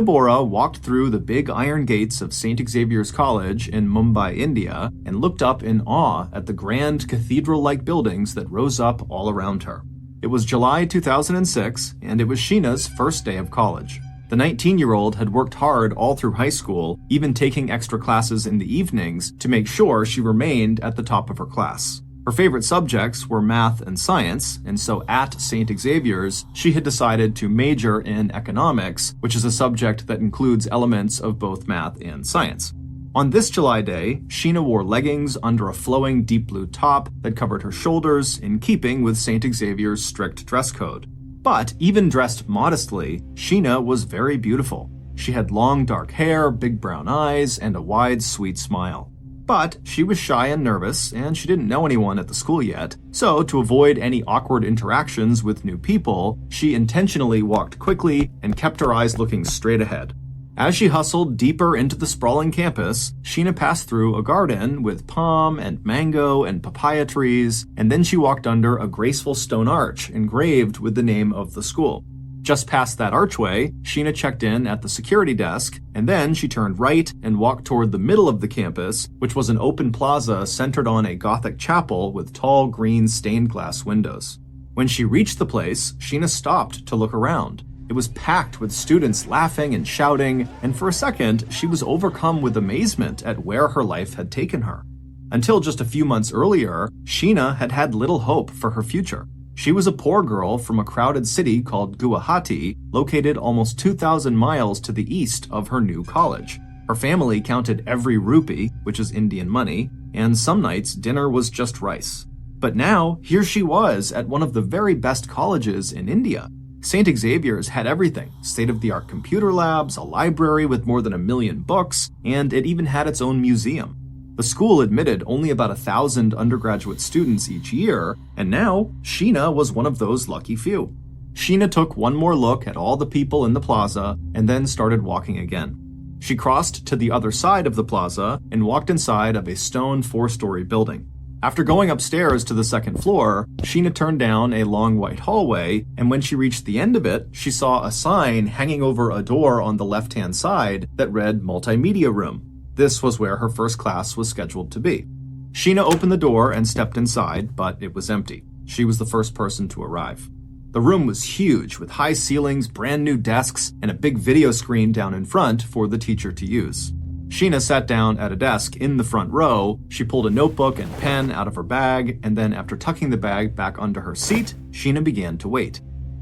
Bora walked through the big iron gates of St. Xavier's College in Mumbai, India, and looked up in awe at the grand cathedral-like buildings that rose up all around her. It was July 2006, and it was Sheena's first day of college. The 19-year-old had worked hard all through high school, even taking extra classes in the evenings to make sure she remained at the top of her class. Her favorite subjects were math and science, and so at St. Xavier's, she had decided to major in economics, which is a subject that includes elements of both math and science. On this July day, Sheena wore leggings under a flowing deep blue top that covered her shoulders, in keeping with St. Xavier's strict dress code. But even dressed modestly, Sheena was very beautiful. She had long dark hair, big brown eyes, and a wide, sweet smile. But she was shy and nervous, and she didn't know anyone at the school yet, so to avoid any awkward interactions with new people, she intentionally walked quickly and kept her eyes looking straight ahead. As she hustled deeper into the sprawling campus, Sheena passed through a garden with palm and mango and papaya trees, and then she walked under a graceful stone arch engraved with the name of the school. Just past that archway, Sheena checked in at the security desk, and then she turned right and walked toward the middle of the campus, which was an open plaza centered on a Gothic chapel with tall green stained glass windows. When she reached the place, Sheena stopped to look around. It was packed with students laughing and shouting, and for a second, she was overcome with amazement at where her life had taken her. Until just a few months earlier, Sheena had had little hope for her future. She was a poor girl from a crowded city called Guwahati, located almost 2,000 miles to the east of her new college. Her family counted every rupee, which is Indian money, and some nights dinner was just rice. But now, here she was at one of the very best colleges in India. St. Xavier's had everything: state-of-the-art computer labs, a library with more than 1 million books, and it even had its own museum. The school admitted only about 1,000 undergraduate students each year, and now Sheena was one of those lucky few. Sheena took one more look at all the people in the plaza and then started walking again. She crossed to the other side of the plaza and walked inside of a stone 4-story building. After going upstairs to the second floor, Sheena turned down a long white hallway, and when she reached the end of it, she saw a sign hanging over a door on the left-hand side that read Multimedia Room. This was where her first class was scheduled to be. Sheena opened the door and stepped inside, but it was empty. She was the first person to arrive. The room was huge, with high ceilings, brand new desks, and a big video screen down in front for the teacher to use. Sheena sat down at a desk in the front row. She pulled a notebook and pen out of her bag, and then after tucking the bag back under her seat, Sheena began to wait.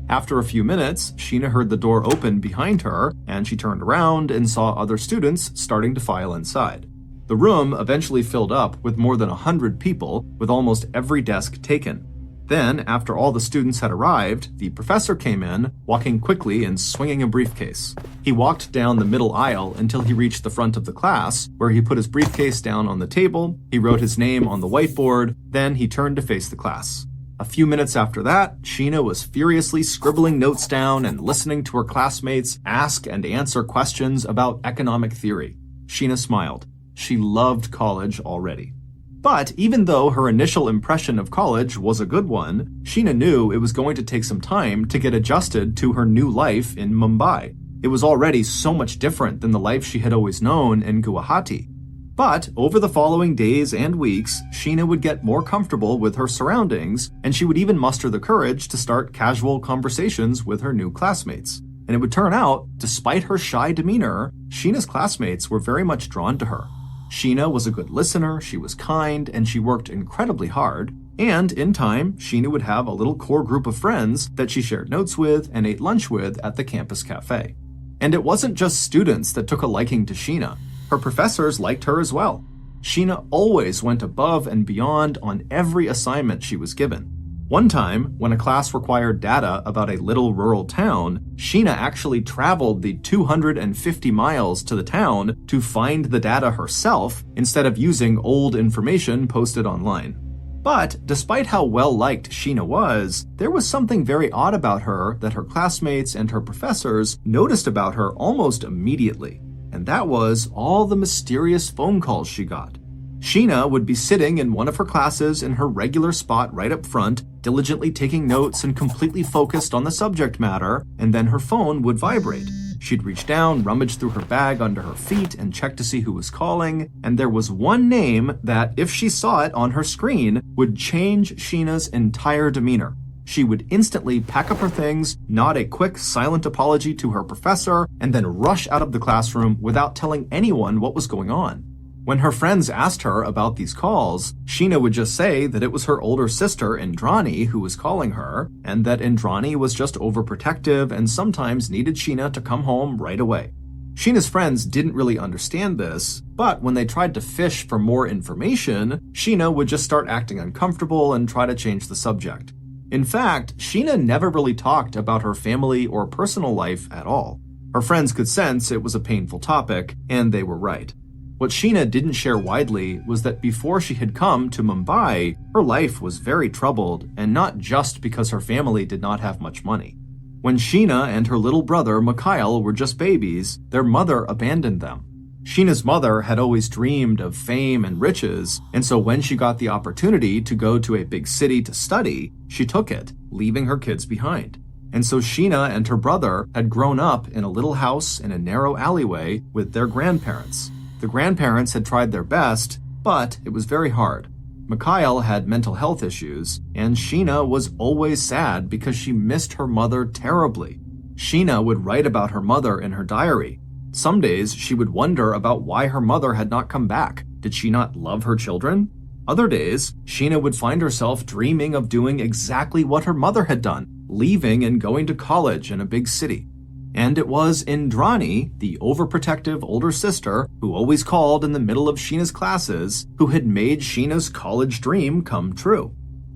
After a few minutes, Sheena heard the door open behind her, and she turned around and saw other students starting to file inside. The room eventually filled up with more than 100 people, with almost every desk taken. Then, after all the students had arrived, the professor came in, walking quickly and swinging a briefcase. He walked down the middle aisle until he reached the front of the class, where he put his briefcase down on the table, he wrote his name on the whiteboard, then he turned to face the class. A few minutes after that, Sheena was furiously scribbling notes down and listening to her classmates ask and answer questions about economic theory. Sheena smiled. She loved college already. But even though her initial impression of college was a good one, Sheena knew it was going to take some time to get adjusted to her new life in Mumbai. It was already so much different than the life she had always known in Guwahati. But over the following days and weeks, Sheena would get more comfortable with her surroundings, and she would even muster the courage to start casual conversations with her new classmates. And it would turn out, despite her shy demeanor, Sheena's classmates were very much drawn to her. Sheena was a good listener, she was kind, and she worked incredibly hard. And in time, Sheena would have a little core group of friends that she shared notes with and ate lunch with at the campus cafe. And it wasn't just students that took a liking to Sheena. Her professors liked her as well. Sheena always went above and beyond on every assignment she was given. One time, when a class required data about a little rural town, Sheena actually traveled the 250 miles to the town to find the data herself instead of using old information posted online. But despite how well-liked Sheena was, there was something very odd about her that her classmates and her professors noticed about her almost immediately, and that was all the mysterious phone calls she got. Sheena would be sitting in one of her classes in her regular spot right up front, diligently taking notes and completely focused on the subject matter, and then her phone would vibrate. she'd reach down, rummage through her bag under her feet, and check to see who was calling, and there was one name that, if she saw it on her screen, would change Sheena's entire demeanor. She would instantly pack up her things, nod a quick, silent apology to her professor, and then rush out of the classroom without telling anyone what was going on. When her friends asked her about these calls, Sheena would just say that it was her older sister, Indrani, who was calling her, and that Indrani was just overprotective and sometimes needed Sheena to come home right away. Sheena's friends didn't really understand this, but when they tried to fish for more information, Sheena would just start acting uncomfortable and try to change the subject. In fact, Sheena never really talked about her family or personal life at all. Her friends could sense it was a painful topic, and they were right. What Sheena didn't share widely was that before she had come to Mumbai, her life was very troubled, and not just because her family did not have much money. When Sheena and her little brother Mikhail were just babies, their mother abandoned them. Sheena's mother had always dreamed of fame and riches, and so when she got the opportunity to go to a big city to study, she took it, leaving her kids behind. And so Sheena and her brother had grown up in a little house in a narrow alleyway with their grandparents. The grandparents had tried their best, but it was very hard. Mikhail had mental health issues, and Sheena was always sad because she missed her mother terribly. Sheena would write about her mother in her diary. Some days she would wonder about why her mother had not come back. Did she not love her children? Other days, Sheena would find herself dreaming of doing exactly what her mother had done, leaving and going to college in a big city. And it was Indrani, the overprotective older sister who always called in the middle of Sheena's classes, who had made Sheena's college dream come true.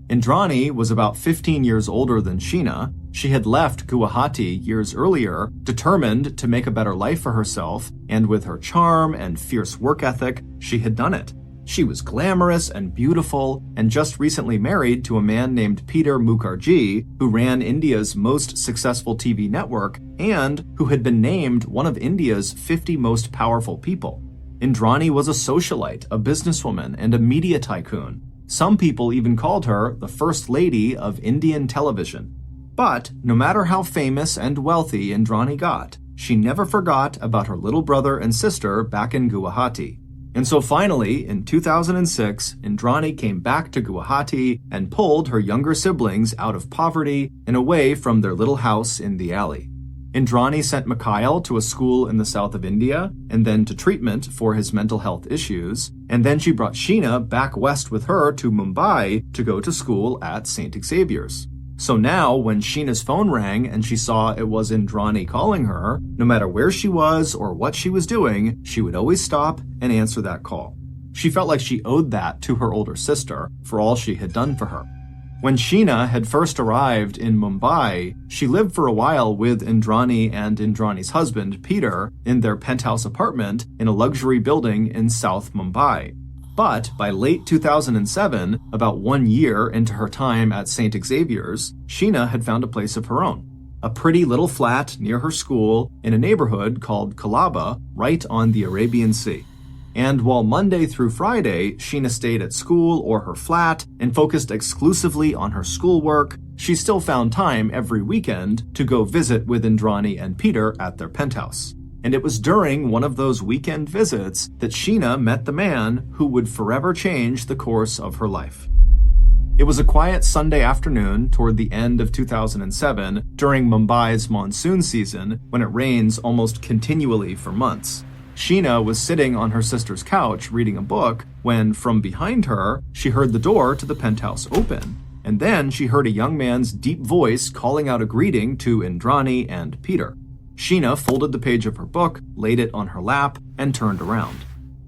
Indrani was about 15 years older than Sheena. She had left Guwahati years earlier, determined to make a better life for herself, and with her charm and fierce work ethic, she had done it. She was glamorous and beautiful, and just recently married to a man named Peter Mukherjee, who ran India's most successful TV network and who had been named one of India's 50 most powerful people. Indrani was a socialite, a businesswoman, and a media tycoon. Some people even called her the First Lady of Indian television. But no matter how famous and wealthy Indrani got, she never forgot about her little brother and sister back in Guwahati. And so finally, in 2006, Indrani came back to Guwahati and pulled her younger siblings out of poverty and away from their little house in the alley. Indrani sent Mikhail to a school in the south of India and then to treatment for his mental health issues, and then she brought Sheena back west with her to Mumbai to go to school at St. Xavier's. So now, when Sheena's phone rang and she saw it was Indrani calling her, no matter where she was or what she was doing, she would always stop and answer that call. She felt like she owed that to her older sister for all she had done for her. When Sheena had first arrived in Mumbai, she lived for a while with Indrani and Indrani's husband, Peter, in their penthouse apartment in a luxury building in South Mumbai. But by late 2007, about 1 year into her time at St. Xavier's, Sheena had found a place of her own. A pretty little flat near her school in a neighborhood called Colaba, right on the Arabian Sea. And while Monday through Friday, Sheena stayed at school or her flat and focused exclusively on her schoolwork, she still found time every weekend to go visit with Indrani and Peter at their penthouse. And it was during one of those weekend visits that Sheena met the man who would forever change the course of her life. It was a quiet Sunday afternoon toward the end of 2007 during Mumbai's monsoon season when it rains almost continually for months. Sheena was sitting on her sister's couch reading a book when, from behind her, she heard the door to the penthouse open. And then she heard a young man's deep voice calling out a greeting to Indrani and Peter. Sheena folded the page of her book, laid it on her lap, and turned around.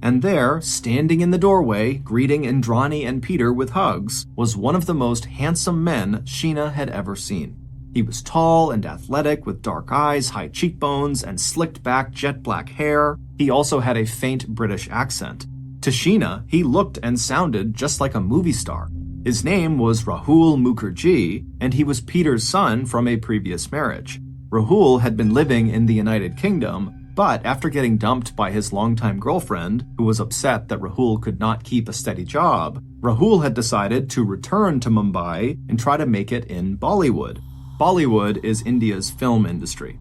And there, standing in the doorway, greeting Indrani and Peter with hugs, was one of the most handsome men Sheena had ever seen. He was tall and athletic with dark eyes, high cheekbones, and slicked back jet black hair. He also had a faint British accent. To Sheena, he looked and sounded just like a movie star. His name was Rahul Mukherjee, and he was Peter's son from a previous marriage. Rahul had been living in the United Kingdom, but after getting dumped by his longtime girlfriend, who was upset that Rahul could not keep a steady job, Rahul had decided to return to Mumbai and try to make it in Bollywood. Bollywood is India's film industry.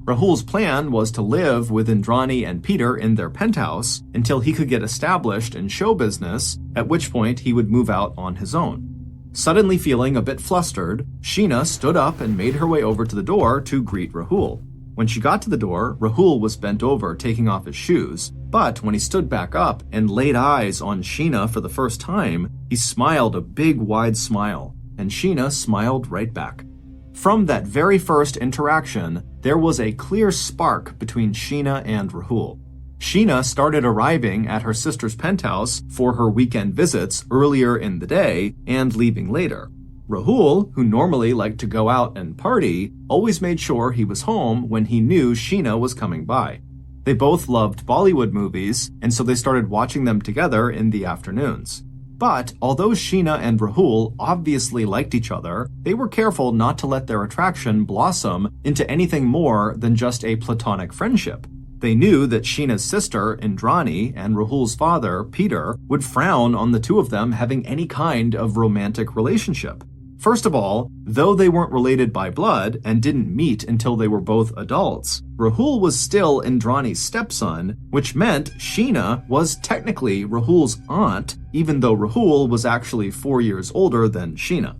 Rahul's plan was to live with Indrani and Peter in their penthouse until he could get established in show business, at which point he would move out on his own. Suddenly feeling a bit flustered, Sheena stood up and made her way over to the door to greet Rahul. When she got to the door, Rahul was bent over taking off his shoes, but when he stood back up and laid eyes on Sheena for the first time, he smiled a big wide smile, and Sheena smiled right back. From that very first interaction, there was a clear spark between Sheena and Rahul. Sheena started arriving at her sister's penthouse for her weekend visits earlier in the day and leaving later. Rahul, who normally liked to go out and party, always made sure he was home when he knew Sheena was coming by. They both loved Bollywood movies, and so they started watching them together in the afternoons. But although Sheena and Rahul obviously liked each other, they were careful not to let their attraction blossom into anything more than just a platonic friendship. They knew that Sheena's sister, Indrani, and Rahul's father, Peter, would frown on the two of them having any kind of romantic relationship. First of all, though they weren't related by blood and didn't meet until they were both adults, Rahul was still Indrani's stepson, which meant Sheena was technically Rahul's aunt, even though Rahul was actually 4 years older than Sheena.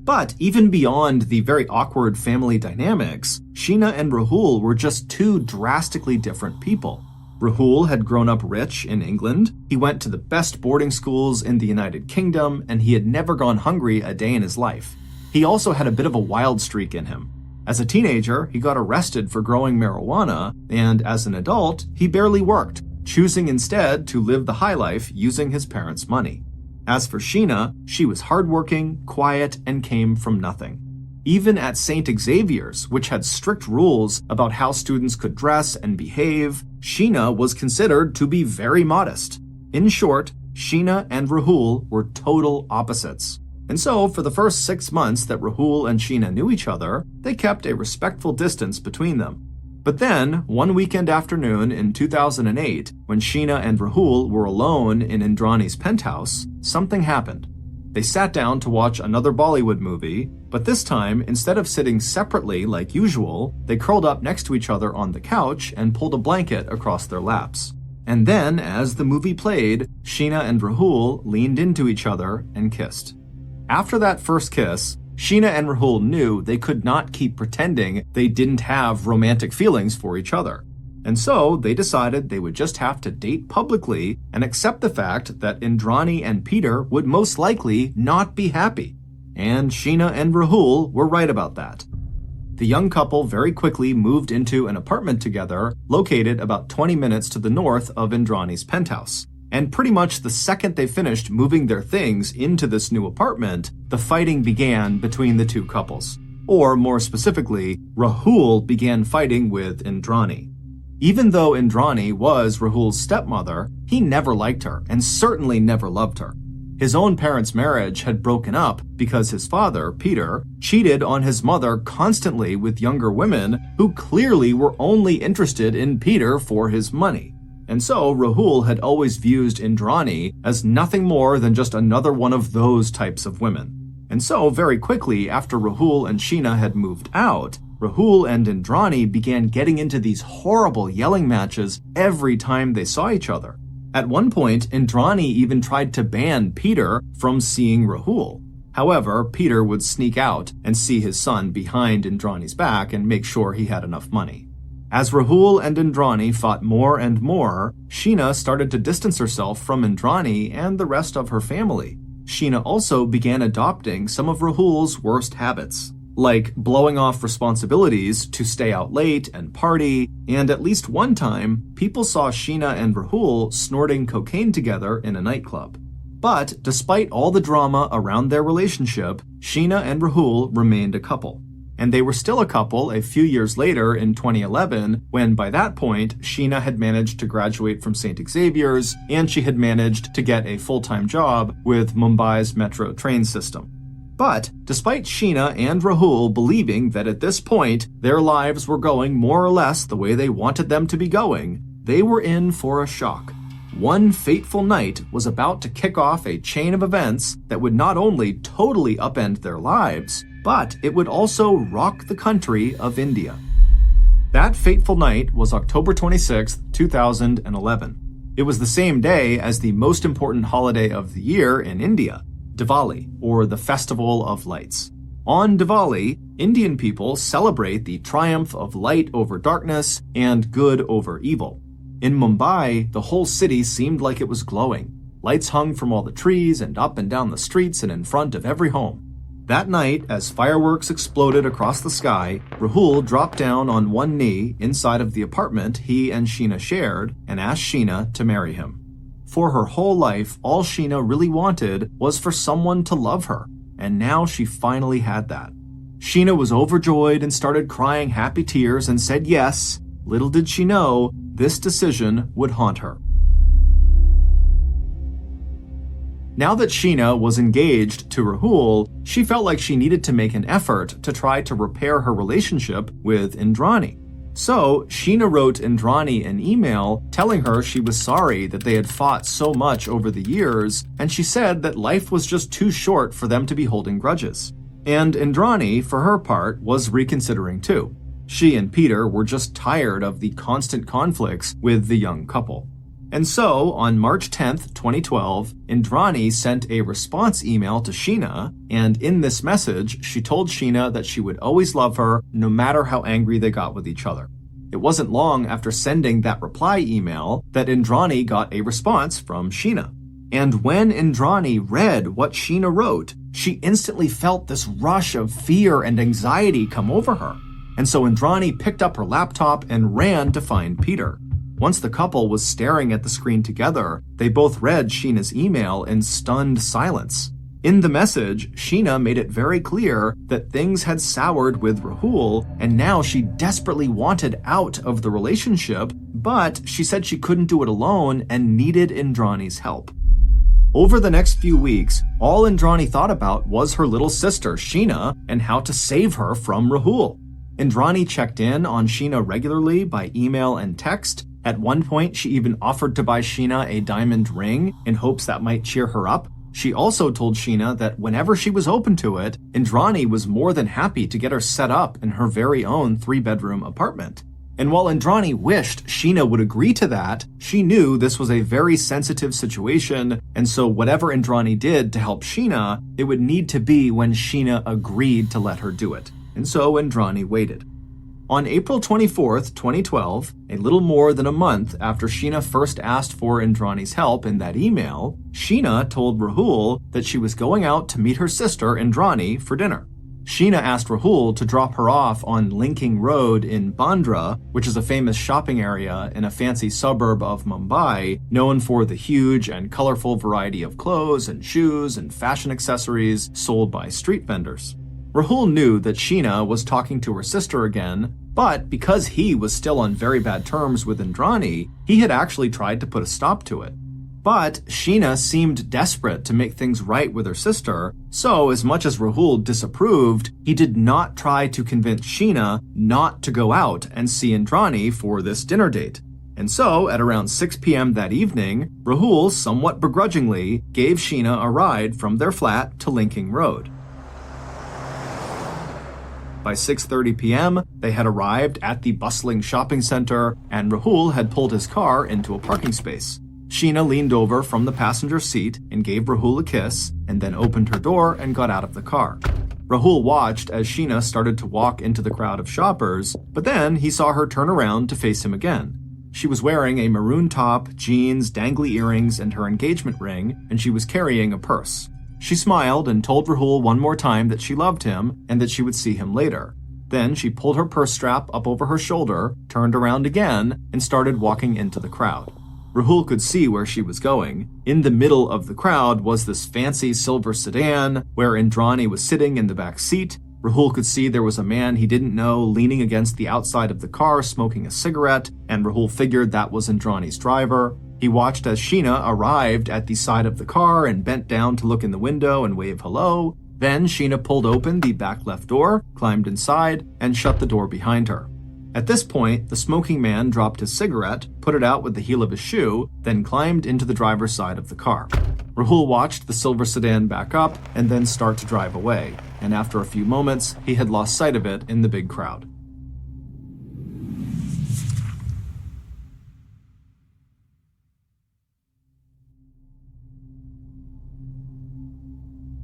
But even beyond the very awkward family dynamics, Sheena and Rahul were just two drastically different people. Rahul had grown up rich in England, he went to the best boarding schools in the United Kingdom, and he had never gone hungry a day in his life. He also had a bit of a wild streak in him. As a teenager, he got arrested for growing marijuana, and as an adult, he barely worked, choosing instead to live the high life using his parents' money. As for Sheena, she was hardworking, quiet, and came from nothing. Even at St. Xavier's, which had strict rules about how students could dress and behave, Sheena was considered to be very modest. In short, Sheena and Rahul were total opposites. And so, for the first 6 months that Rahul and Sheena knew each other, they kept a respectful distance between them. But then, one weekend afternoon in 2008, when Sheena and Rahul were alone in Indrani's penthouse, something happened. They sat down to watch another Bollywood movie, but this time, instead of sitting separately like usual, they curled up next to each other on the couch and pulled a blanket across their laps. And then, as the movie played, Sheena and Rahul leaned into each other and kissed. After that first kiss, Sheena and Rahul knew they could not keep pretending they didn't have romantic feelings for each other. And so they decided they would just have to date publicly and accept the fact that Indrani and Peter would most likely not be happy. And Sheena and Rahul were right about that. The young couple very quickly moved into an apartment together located about 20 minutes to the north of Indrani's penthouse. And pretty much the second they finished moving their things into this new apartment, the fighting began between the two couples. Or more specifically, Rahul began fighting with Indrani. Even though Indrani was Rahul's stepmother, he never liked her and certainly never loved her. His own parents' marriage had broken up because his father, Peter, cheated on his mother constantly with younger women who clearly were only interested in Peter for his money. And so Rahul had always viewed Indrani as nothing more than just another one of those types of women. And so very quickly after Rahul and Sheena had moved out, Rahul and Indrani began getting into these horrible yelling matches every time they saw each other. At one point, Indrani even tried to ban Peter from seeing Rahul. However, Peter would sneak out and see his son behind Indrani's back and make sure he had enough money. As Rahul and Indrani fought more and more, Sheena started to distance herself from Indrani and the rest of her family. Sheena also began adopting some of Rahul's worst habits, like blowing off responsibilities to stay out late and party, and at least one time, people saw Sheena and Rahul snorting cocaine together in a nightclub. But despite all the drama around their relationship, Sheena and Rahul remained a couple. And they were still a couple a few years later in 2011, when by that point, Sheena had managed to graduate from St. Xavier's, and she had managed to get a full-time job with Mumbai's metro train system. But despite Sheena and Rahul believing that at this point, their lives were going more or less the way they wanted them to be going, they were in for a shock. One fateful night was about to kick off a chain of events that would not only totally upend their lives, but it would also rock the country of India. That fateful night was October 26, 2011. It was the same day as the most important holiday of the year in India, Diwali, or the Festival of Lights. On Diwali, Indian people celebrate the triumph of light over darkness and good over evil. In Mumbai, the whole city seemed like it was glowing. Lights hung from all the trees and up and down the streets and in front of every home. That night, as fireworks exploded across the sky, Rahul dropped down on one knee inside of the apartment he and Sheena shared and asked Sheena to marry him. For her whole life, all Sheena really wanted was for someone to love her, and now she finally had that. Sheena was overjoyed and started crying happy tears and said yes. Little did she know, this decision would haunt her. Now that Sheena was engaged to Rahul, she felt like she needed to make an effort to try to repair her relationship with Indrani. So, Sheena wrote Indrani an email telling her she was sorry that they had fought so much over the years, and she said that life was just too short for them to be holding grudges. And Indrani, for her part, was reconsidering too. She and Peter were just tired of the constant conflicts with the young couple. And so, on March 10th, 2012, Indrani sent a response email to Sheena, and in this message, she told Sheena that she would always love her no matter how angry they got with each other. It wasn't long after sending that reply email that Indrani got a response from Sheena. And when Indrani read what Sheena wrote, she instantly felt this rush of fear and anxiety come over her. And so Indrani picked up her laptop and ran to find Peter. Once the couple was staring at the screen together, they both read Sheena's email in stunned silence. In the message, Sheena made it very clear that things had soured with Rahul, and now she desperately wanted out of the relationship, but she said she couldn't do it alone and needed Indrani's help. Over the next few weeks, all Indrani thought about was her little sister, Sheena, and how to save her from Rahul. Indrani checked in on Sheena regularly by email and text. At one point, she even offered to buy Sheena a diamond ring in hopes that might cheer her up. She also told Sheena that whenever she was open to it, Indrani was more than happy to get her set up in her very own 3-bedroom apartment. And while Indrani wished Sheena would agree to that, she knew this was a very sensitive situation, and so whatever Indrani did to help Sheena, it would need to be when Sheena agreed to let her do it. And so Indrani waited. On April 24th, 2012, a little more than a month after Sheena first asked for Indrani's help in that email, Sheena told Rahul that she was going out to meet her sister Indrani for dinner. Sheena asked Rahul to drop her off on Linking Road in Bandra, which is a famous shopping area in a fancy suburb of Mumbai, known for the huge and colorful variety of clothes and shoes and fashion accessories sold by street vendors. Rahul knew that Sheena was talking to her sister again, but because he was still on very bad terms with Indrani, he had actually tried to put a stop to it. But Sheena seemed desperate to make things right with her sister, so as much as Rahul disapproved, he did not try to convince Sheena not to go out and see Indrani for this dinner date. And so, at around 6 p.m. that evening, Rahul, somewhat begrudgingly, gave Sheena a ride from their flat to Linking Road. By 6:30 p.m., they had arrived at the bustling shopping center, and Rahul had pulled his car into a parking space. Sheena leaned over from the passenger seat and gave Rahul a kiss, and then opened her door and got out of the car. Rahul watched as Sheena started to walk into the crowd of shoppers, but then he saw her turn around to face him again. She was wearing a maroon top, jeans, dangly earrings, and her engagement ring, and she was carrying a purse. She smiled and told Rahul one more time that she loved him and that she would see him later. Then she pulled her purse strap up over her shoulder, turned around again, and started walking into the crowd. Rahul could see where she was going. In the middle of the crowd was this fancy silver sedan where Indrani was sitting in the back seat. Rahul could see there was a man he didn't know leaning against the outside of the car smoking a cigarette, and Rahul figured that was Indrani's driver. He watched as Sheena arrived at the side of the car and bent down to look in the window and wave hello. Then Sheena pulled open the back left door, climbed inside, and shut the door behind her. At this point, the smoking man dropped his cigarette, put it out with the heel of his shoe, then climbed into the driver's side of the car. Rahul watched the silver sedan back up and then start to drive away, and after a few moments, he had lost sight of it in the big crowd.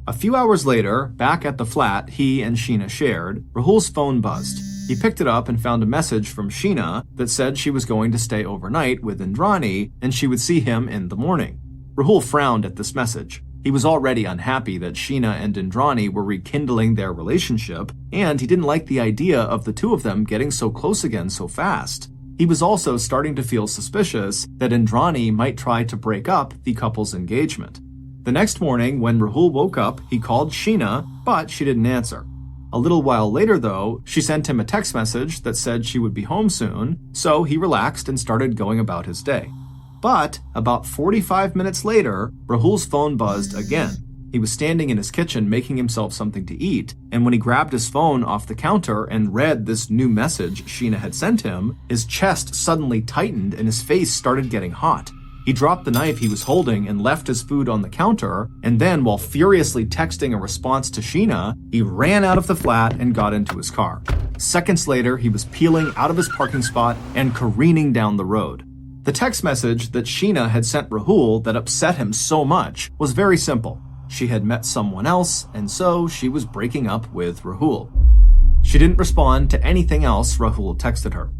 A few hours later, back at the flat he and Sheena shared, Rahul's phone buzzed. He picked it up and found a message from Sheena that said she was going to stay overnight with Indrani and she would see him in the morning. Rahul frowned at this message. He was already unhappy that Sheena and Indrani were rekindling their relationship, and he didn't like the idea of the two of them getting so close again so fast. He was also starting to feel suspicious that Indrani might try to break up the couple's engagement. The next morning, when Rahul woke up, he called Sheena, but she didn't answer. A little while later, though, she sent him a text message that said she would be home soon, so he relaxed and started going about his day. But about 45 minutes later, Rahul's phone buzzed again. He was standing in his kitchen making himself something to eat, and when he grabbed his phone off the counter and read this new message Sheena had sent him, his chest suddenly tightened and his face started getting hot. He dropped the knife he was holding and left his food on the counter, and then, while furiously texting a response to Sheena, he ran out of the flat and got into his car. Seconds later, he was peeling out of his parking spot and careening down the road. The text message that Sheena had sent Rahul that upset him so much was very simple. She had met someone else, and so she was breaking up with Rahul. She didn't respond to anything else Rahul texted her.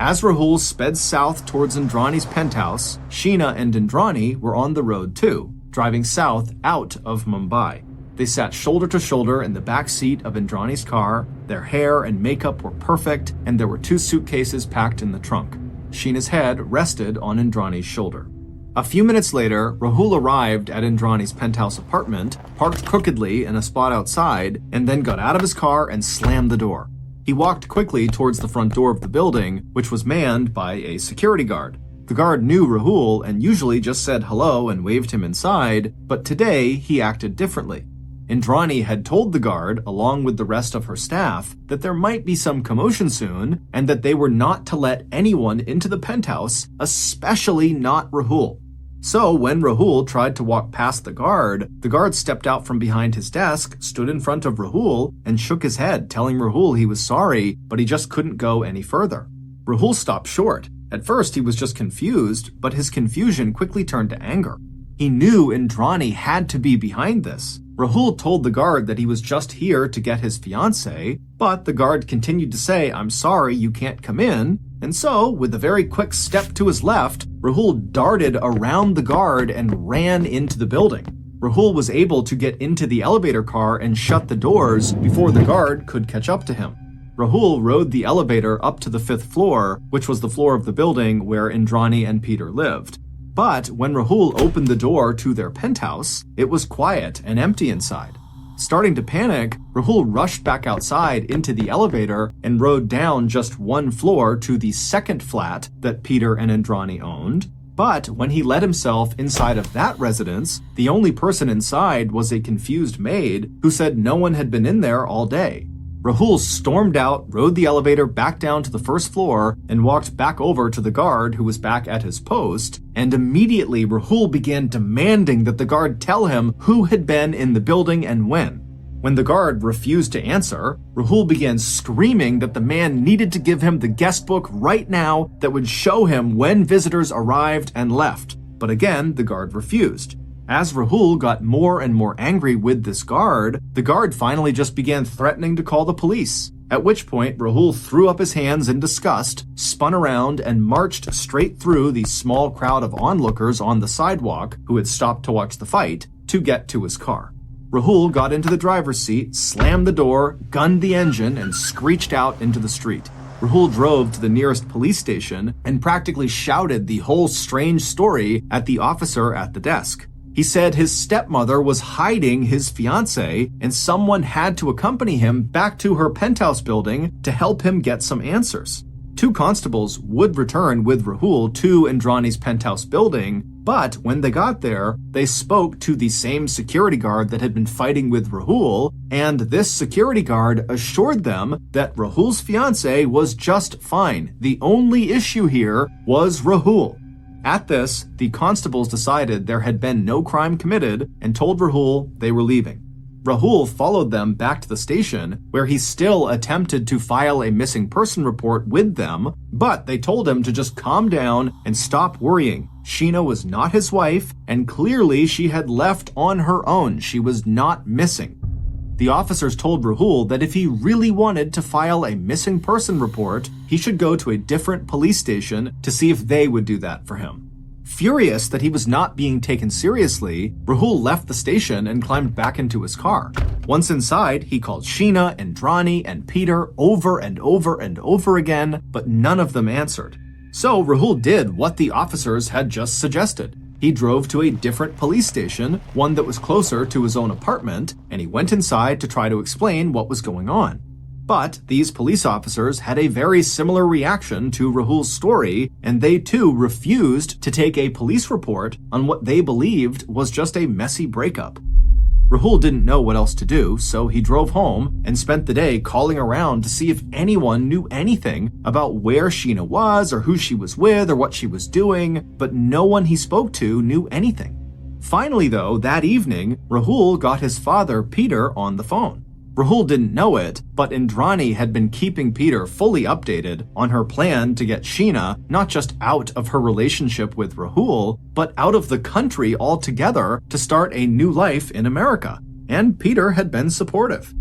As Rahul sped south towards Indrani's penthouse, Sheena and Indrani were on the road too, driving south out of Mumbai. They sat shoulder to shoulder in the back seat of Indrani's car. Their hair and makeup were perfect, and there were 2 suitcases packed in the trunk. Sheena's head rested on Indrani's shoulder. A few minutes later, Rahul arrived at Indrani's penthouse apartment, parked crookedly in a spot outside, and then got out of his car and slammed the door. He walked quickly towards the front door of the building, which was manned by a security guard. The guard knew Rahul and usually just said hello and waved him inside, but today he acted differently. Indrani had told the guard, along with the rest of her staff, that there might be some commotion soon and that they were not to let anyone into the penthouse, especially not Rahul. So when Rahul tried to walk past the guard stepped out from behind his desk, stood in front of Rahul, and shook his head, telling Rahul he was sorry, but he just couldn't go any further. Rahul stopped short. At first he was just confused, but his confusion quickly turned to anger. He knew Indrani had to be behind this. Rahul told the guard that he was just here to get his fiancée, but the guard continued to say, "I'm sorry, you can't come in." And so, with a very quick step to his left, Rahul darted around the guard and ran into the building. Rahul was able to get into the elevator car and shut the doors before the guard could catch up to him. Rahul rode the elevator up to the 5th floor, which was the floor of the building where Indrani and Peter lived. But when Rahul opened the door to their penthouse, it was quiet and empty inside. Starting to panic, Rahul rushed back outside into the elevator and rode down just 1 floor to the 2nd flat that Peter and Indrani owned. But when he let himself inside of that residence, the only person inside was a confused maid who said no one had been in there all day. Rahul stormed out, rode the elevator back down to the 1st floor, and walked back over to the guard who was back at his post, and immediately Rahul began demanding that the guard tell him who had been in the building and when. When the guard refused to answer, Rahul began screaming that the man needed to give him the guest book right now that would show him when visitors arrived and left. But again, the guard refused. As Rahul got more and more angry with this guard, the guard finally just began threatening to call the police. At which point, Rahul threw up his hands in disgust, spun around, and marched straight through the small crowd of onlookers on the sidewalk who had stopped to watch the fight to get to his car. Rahul got into the driver's seat, slammed the door, gunned the engine, and screeched out into the street. Rahul drove to the nearest police station and practically shouted the whole strange story at the officer at the desk. He said his stepmother was hiding his fiancée and someone had to accompany him back to her penthouse building to help him get some answers. 2 constables would return with Rahul to Indrani's penthouse building, but when they got there, they spoke to the same security guard that had been fighting with Rahul, and this security guard assured them that Rahul's fiancée was just fine. The only issue here was Rahul. At this, the constables decided there had been no crime committed and told Rahul they were leaving. Rahul followed them back to the station, where he still attempted to file a missing person report with them, but they told him to just calm down and stop worrying. Sheena was not his wife, and clearly she had left on her own. She was not missing. The officers told Rahul that if he really wanted to file a missing person report, he should go to a different police station to see if they would do that for him. Furious that he was not being taken seriously, Rahul left the station and climbed back into his car. Once inside, he called Sheena, Indrani, and Peter over and over and over again, but none of them answered. So Rahul did what the officers had just suggested. He drove to a different police station, one that was closer to his own apartment, and he went inside to try to explain what was going on. But these police officers had a very similar reaction to Rahul's story, and they too refused to take a police report on what they believed was just a messy breakup. Rahul didn't know what else to do, so he drove home and spent the day calling around to see if anyone knew anything about where Sheena was or who she was with or what she was doing, but no one he spoke to knew anything. Finally, though, that evening, Rahul got his father, Peter, on the phone. Rahul didn't know it, but Indrani had been keeping Peter fully updated on her plan to get Sheena not just out of her relationship with Rahul, but out of the country altogether to start a new life in America. And Peter had been supportive.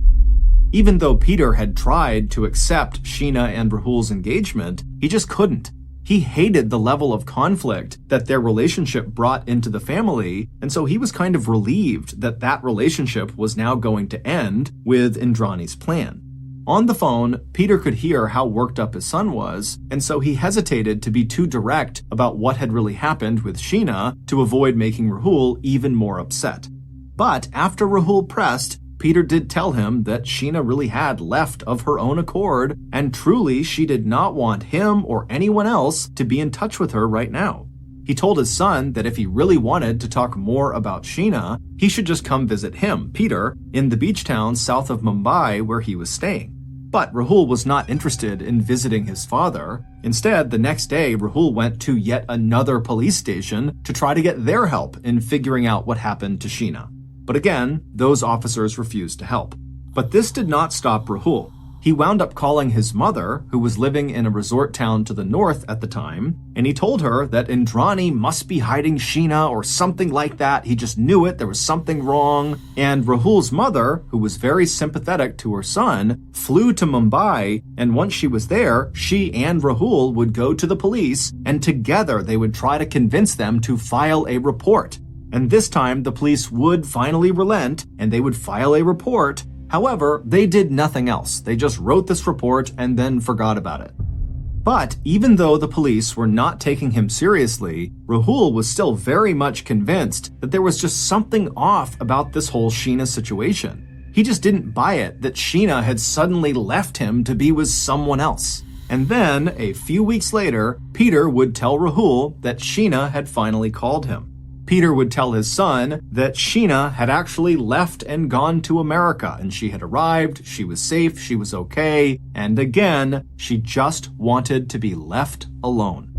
Even though Peter had tried to accept Sheena and Rahul's engagement, he just couldn't. He hated the level of conflict that their relationship brought into the family, and so he was kind of relieved that that relationship was now going to end with Indrani's plan. On the phone, Peter could hear how worked up his son was, and so he hesitated to be too direct about what had really happened with Sheena to avoid making Rahul even more upset. But after Rahul pressed, Peter did tell him that Sheena really had left of her own accord, and truly she did not want him or anyone else to be in touch with her right now. He told his son that if he really wanted to talk more about Sheena, he should just come visit him, Peter, in the beach town south of Mumbai where he was staying. But Rahul was not interested in visiting his father. Instead, the next day, Rahul went to yet another police station to try to get their help in figuring out what happened to Sheena. But again, those officers refused to help. But this did not stop Rahul. He wound up calling his mother, who was living in a resort town to the north at the time, and he told her that Indrani must be hiding Sheena or something like that. He just knew it, there was something wrong. And Rahul's mother, who was very sympathetic to her son, flew to Mumbai, and once she was there, she and Rahul would go to the police, and together they would try to convince them to file a report. And this time, the police would finally relent, and they would file a report. However, they did nothing else. They just wrote this report and then forgot about it. But even though the police were not taking him seriously, Rahul was still very much convinced that there was just something off about this whole Sheena situation. He just didn't buy it that Sheena had suddenly left him to be with someone else. And then, a few weeks later, Peter would tell Rahul that Sheena had finally called him. Peter would tell his son that Sheena had actually left and gone to America, and she had arrived, she was safe, she was okay, and again, she just wanted to be left alone.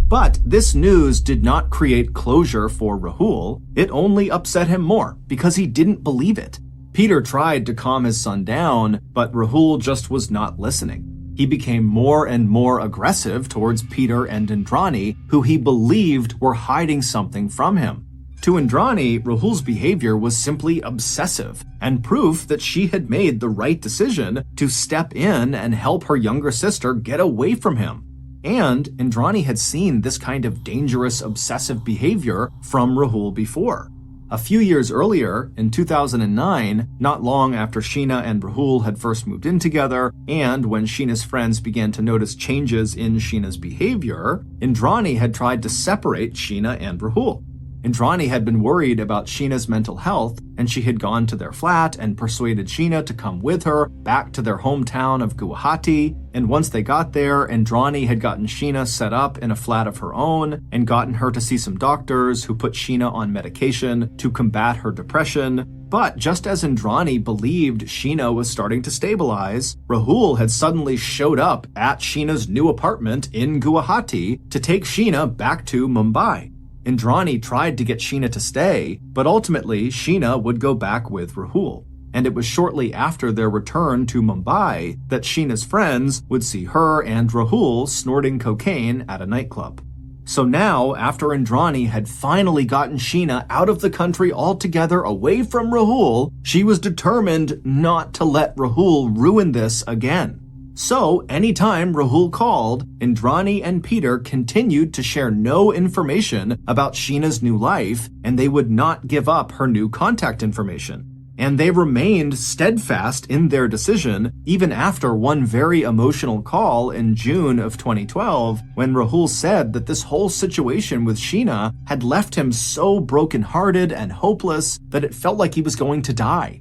But this news did not create closure for Rahul. It only upset him more, because he didn't believe it. Peter tried to calm his son down, but Rahul just was not listening. He became more and more aggressive towards Peter and Indrani, who he believed were hiding something from him. To Indrani, Rahul's behavior was simply obsessive, and proof that she had made the right decision to step in and help her younger sister get away from him. And Indrani had seen this kind of dangerous, obsessive behavior from Rahul before. A few years earlier, in 2009, not long after Sheena and Rahul had first moved in together, and when Sheena's friends began to notice changes in Sheena's behavior, Indrani had tried to separate Sheena and Rahul. Indrani had been worried about Sheena's mental health, and she had gone to their flat and persuaded Sheena to come with her back to their hometown of Guwahati. And once they got there, Indrani had gotten Sheena set up in a flat of her own and gotten her to see some doctors who put Sheena on medication to combat her depression. But just as Indrani believed Sheena was starting to stabilize, Rahul had suddenly showed up at Sheena's new apartment in Guwahati to take Sheena back to Mumbai. Indrani tried to get Sheena to stay, but ultimately Sheena would go back with Rahul. and it was shortly after their return to Mumbai that Sheena's friends would see her and Rahul snorting cocaine at a nightclub. So now, after Indrani had finally gotten Sheena out of the country altogether away from Rahul, she was determined not to let Rahul ruin this again. So, anytime Rahul called, Indrani and Peter continued to share no information about Sheena's new life, and they would not give up her new contact information. And they remained steadfast in their decision even after one very emotional call in June of 2012 when Rahul said that this whole situation with Sheena had left him so brokenhearted and hopeless that it felt like he was going to die.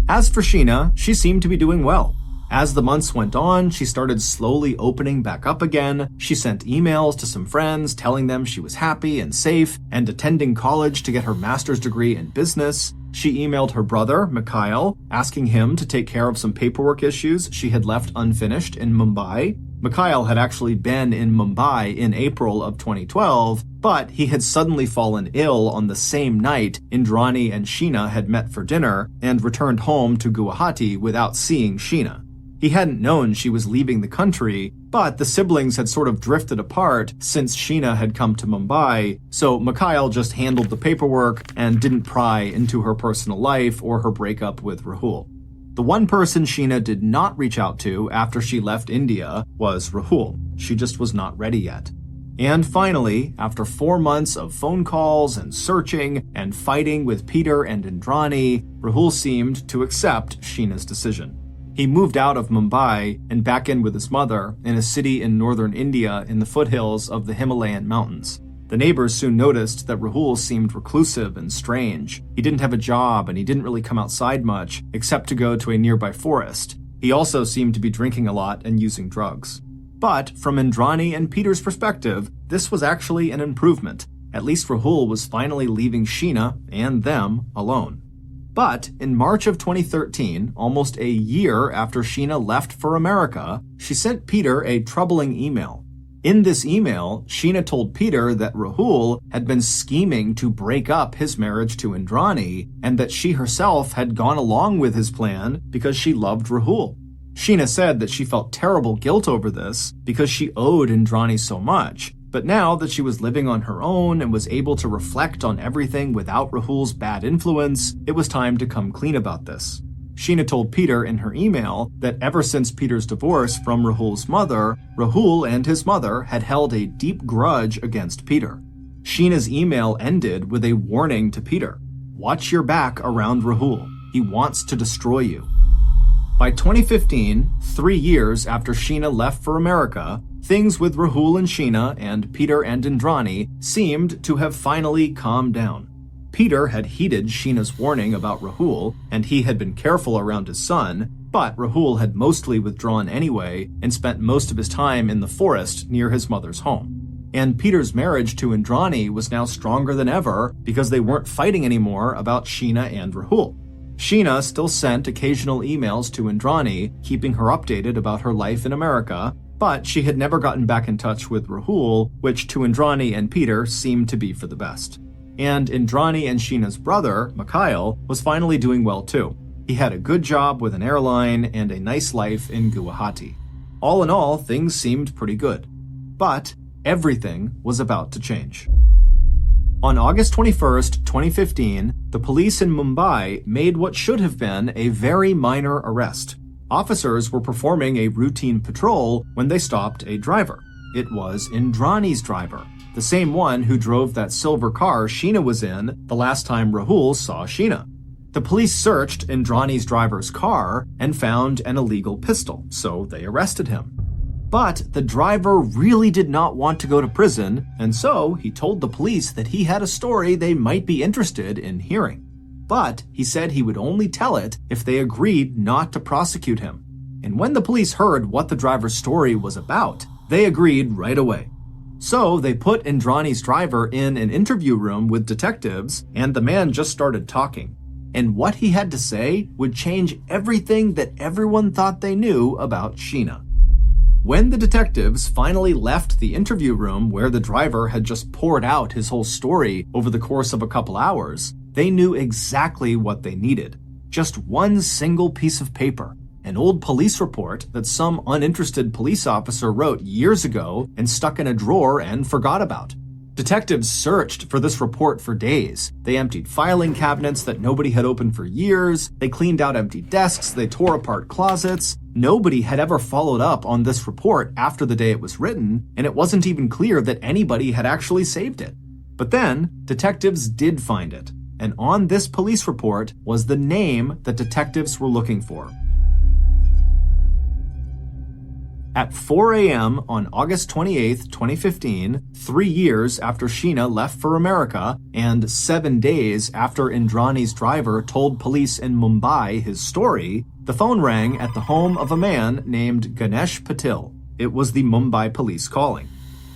As for Sheena, she seemed to be doing well. As the months went on, she started slowly opening back up again. She sent emails to some friends telling them she was happy and safe and attending college to get her master's degree in business. She emailed her brother, Mikhail, asking him to take care of some paperwork issues she had left unfinished in Mumbai. Mikhail had actually been in Mumbai in April of 2012, but he had suddenly fallen ill on the same night Indrani and Sheena had met for dinner and returned home to Guwahati without seeing Sheena. He hadn't known she was leaving the country, but the siblings had sort of drifted apart since Sheena had come to Mumbai, so Mikhail just handled the paperwork and didn't pry into her personal life or her breakup with Rahul. The one person Sheena did not reach out to after she left India was Rahul. She just was not ready yet. And finally, after 4 months of phone calls and searching and fighting with Peter and Indrani, Rahul seemed to accept Sheena's decision. He moved out of Mumbai and back in with his mother in a city in northern India in the foothills of the Himalayan mountains. The neighbors soon noticed that Rahul seemed reclusive and strange. He didn't have a job and he didn't really come outside much, except to go to a nearby forest. He also seemed to be drinking a lot and using drugs. But from Indrani and Peter's perspective, this was actually an improvement. At least Rahul was finally leaving Sheena and them alone. But in March of 2013, almost a year after Sheena left for America, she sent Peter a troubling email. In this email, Sheena told Peter that Rahul had been scheming to break up his marriage to Indrani and that she herself had gone along with his plan because she loved Rahul. Sheena said that she felt terrible guilt over this because she owed Indrani so much, but now that she was living on her own and was able to reflect on everything without Rahul's bad influence, it was time to come clean about this. Sheena told Peter in her email that ever since Peter's divorce from Rahul's mother, Rahul and his mother had held a deep grudge against Peter. Sheena's email ended with a warning to Peter. Watch your back around Rahul. He wants to destroy you. By 2015, 3 years after Sheena left for America, things with Rahul and Sheena and Peter and Indrani seemed to have finally calmed down. Peter had heeded Sheena's warning about Rahul, and he had been careful around his son, but Rahul had mostly withdrawn anyway and spent most of his time in the forest near his mother's home. And Peter's marriage to Indrani was now stronger than ever because they weren't fighting anymore about Sheena and Rahul. Sheena still sent occasional emails to Indrani, keeping her updated about her life in America, but she had never gotten back in touch with Rahul, which to Indrani and Peter seemed to be for the best. And Indrani and Sheena's brother, Mikhail, was finally doing well too. He had a good job with an airline and a nice life in Guwahati. All in all, things seemed pretty good. But everything was about to change. On August 21st, 2015, the police in Mumbai made what should have been a very minor arrest. Officers were performing a routine patrol when they stopped a driver. It was Indrani's driver, the same one who drove that silver car Sheena was in the last time Rahul saw Sheena. The police searched Indrani's driver's car and found an illegal pistol, so they arrested him. But the driver really did not want to go to prison, and so he told the police that he had a story they might be interested in hearing. But he said he would only tell it if they agreed not to prosecute him. And when the police heard what the driver's story was about, they agreed right away. So they put Indrani's driver in an interview room with detectives, and the man just started talking. And what he had to say would change everything that everyone thought they knew about Sheena. When the detectives finally left the interview room where the driver had just poured out his whole story over the course of a couple hours, they knew exactly what they needed. Just one single piece of paper. An old police report that some uninterested police officer wrote years ago and stuck in a drawer and forgot about. Detectives searched for this report for days. They emptied filing cabinets that nobody had opened for years. They cleaned out empty desks. They tore apart closets. Nobody had ever followed up on this report after the day it was written, and it wasn't even clear that anybody had actually saved it. But then, detectives did find it. And on this police report was the name that detectives were looking for. At 4 a.m. on August 28, 2015, 3 years after Sheena left for America, and 7 days after Indrani's driver told police in Mumbai his story, the phone rang at the home of a man named Ganesh Patil. It was the Mumbai police calling.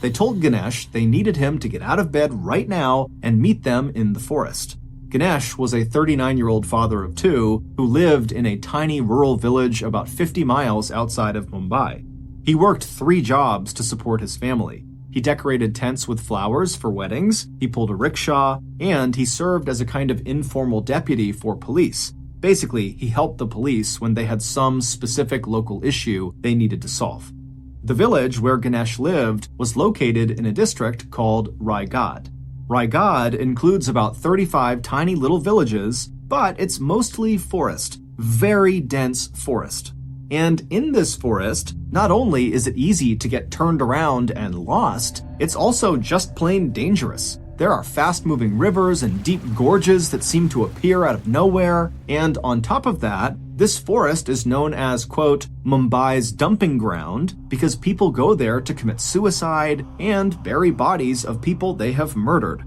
They told Ganesh they needed him to get out of bed right now and meet them in the forest. Ganesh was a 39-year-old father of 2 who lived in a tiny rural village about 50 miles outside of Mumbai. He worked 3 jobs to support his family. He decorated tents with flowers for weddings, he pulled a rickshaw, and he served as a kind of informal deputy for police. Basically, he helped the police when they had some specific local issue they needed to solve. The village where Ganesh lived was located in a district called Raigad. Raigad includes about 35 tiny little villages, but it's mostly forest, very dense forest. And in this forest, not only is it easy to get turned around and lost, it's also just plain dangerous. There are fast-moving rivers and deep gorges that seem to appear out of nowhere, and on top of that, this forest is known as, quote, Mumbai's dumping ground because people go there to commit suicide and bury bodies of people they have murdered.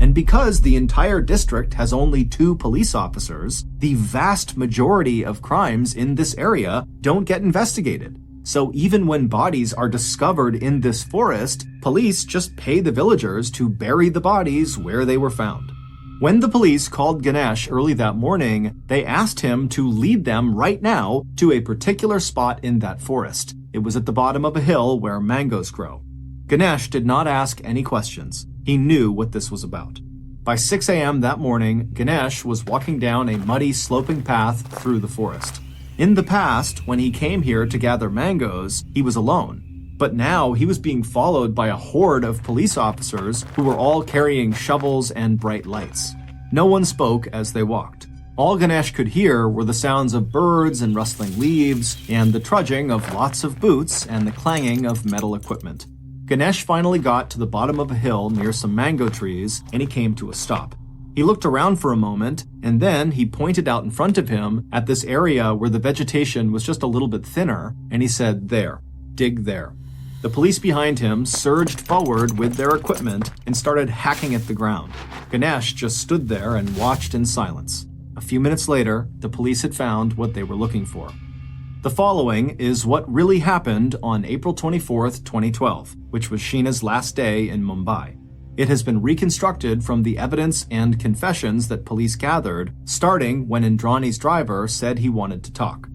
And because the entire district has only 2 police officers, the vast majority of crimes in this area don't get investigated. So even when bodies are discovered in this forest, police just pay the villagers to bury the bodies where they were found. When the police called Ganesh early that morning, they asked him to lead them right now to a particular spot in that forest. It was at the bottom of a hill where mangoes grow. Ganesh did not ask any questions. He knew what this was about. By 6 a.m. that morning, Ganesh was walking down a muddy, sloping path through the forest. In the past, when he came here to gather mangoes, he was alone. But now he was being followed by a horde of police officers who were all carrying shovels and bright lights. No one spoke as they walked. All Ganesh could hear were the sounds of birds and rustling leaves, and the trudging of lots of boots and the clanging of metal equipment. Ganesh finally got to the bottom of a hill near some mango trees, and he came to a stop. He looked around for a moment, and then he pointed out in front of him at this area where the vegetation was just a little bit thinner, and he said, "There, dig there." The police behind him surged forward with their equipment and started hacking at the ground. Ganesh just stood there and watched in silence. A few minutes later, the police had found what they were looking for. The following is what really happened on April 24th, 2012, which was Sheena's last day in Mumbai. It has been reconstructed from the evidence and confessions that police gathered, starting when Indrani's driver said he wanted to talk.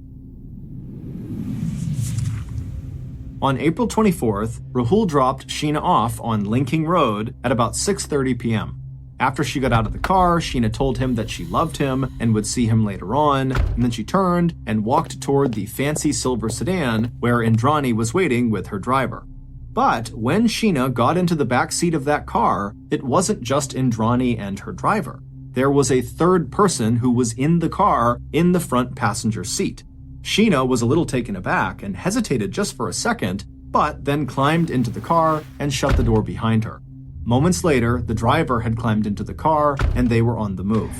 On April 24th, Rahul dropped Sheena off on Linking Road at about 6:30 p.m. After she got out of the car, Sheena told him that she loved him and would see him later on, and then she turned and walked toward the fancy silver sedan where Indrani was waiting with her driver. But when Sheena got into the back seat of that car, it wasn't just Indrani and her driver. There was a third person who was in the car in the front passenger seat. Sheena was a little taken aback and hesitated just for a second, but then climbed into the car and shut the door behind her. Moments later, the driver had climbed into the car and they were on the move.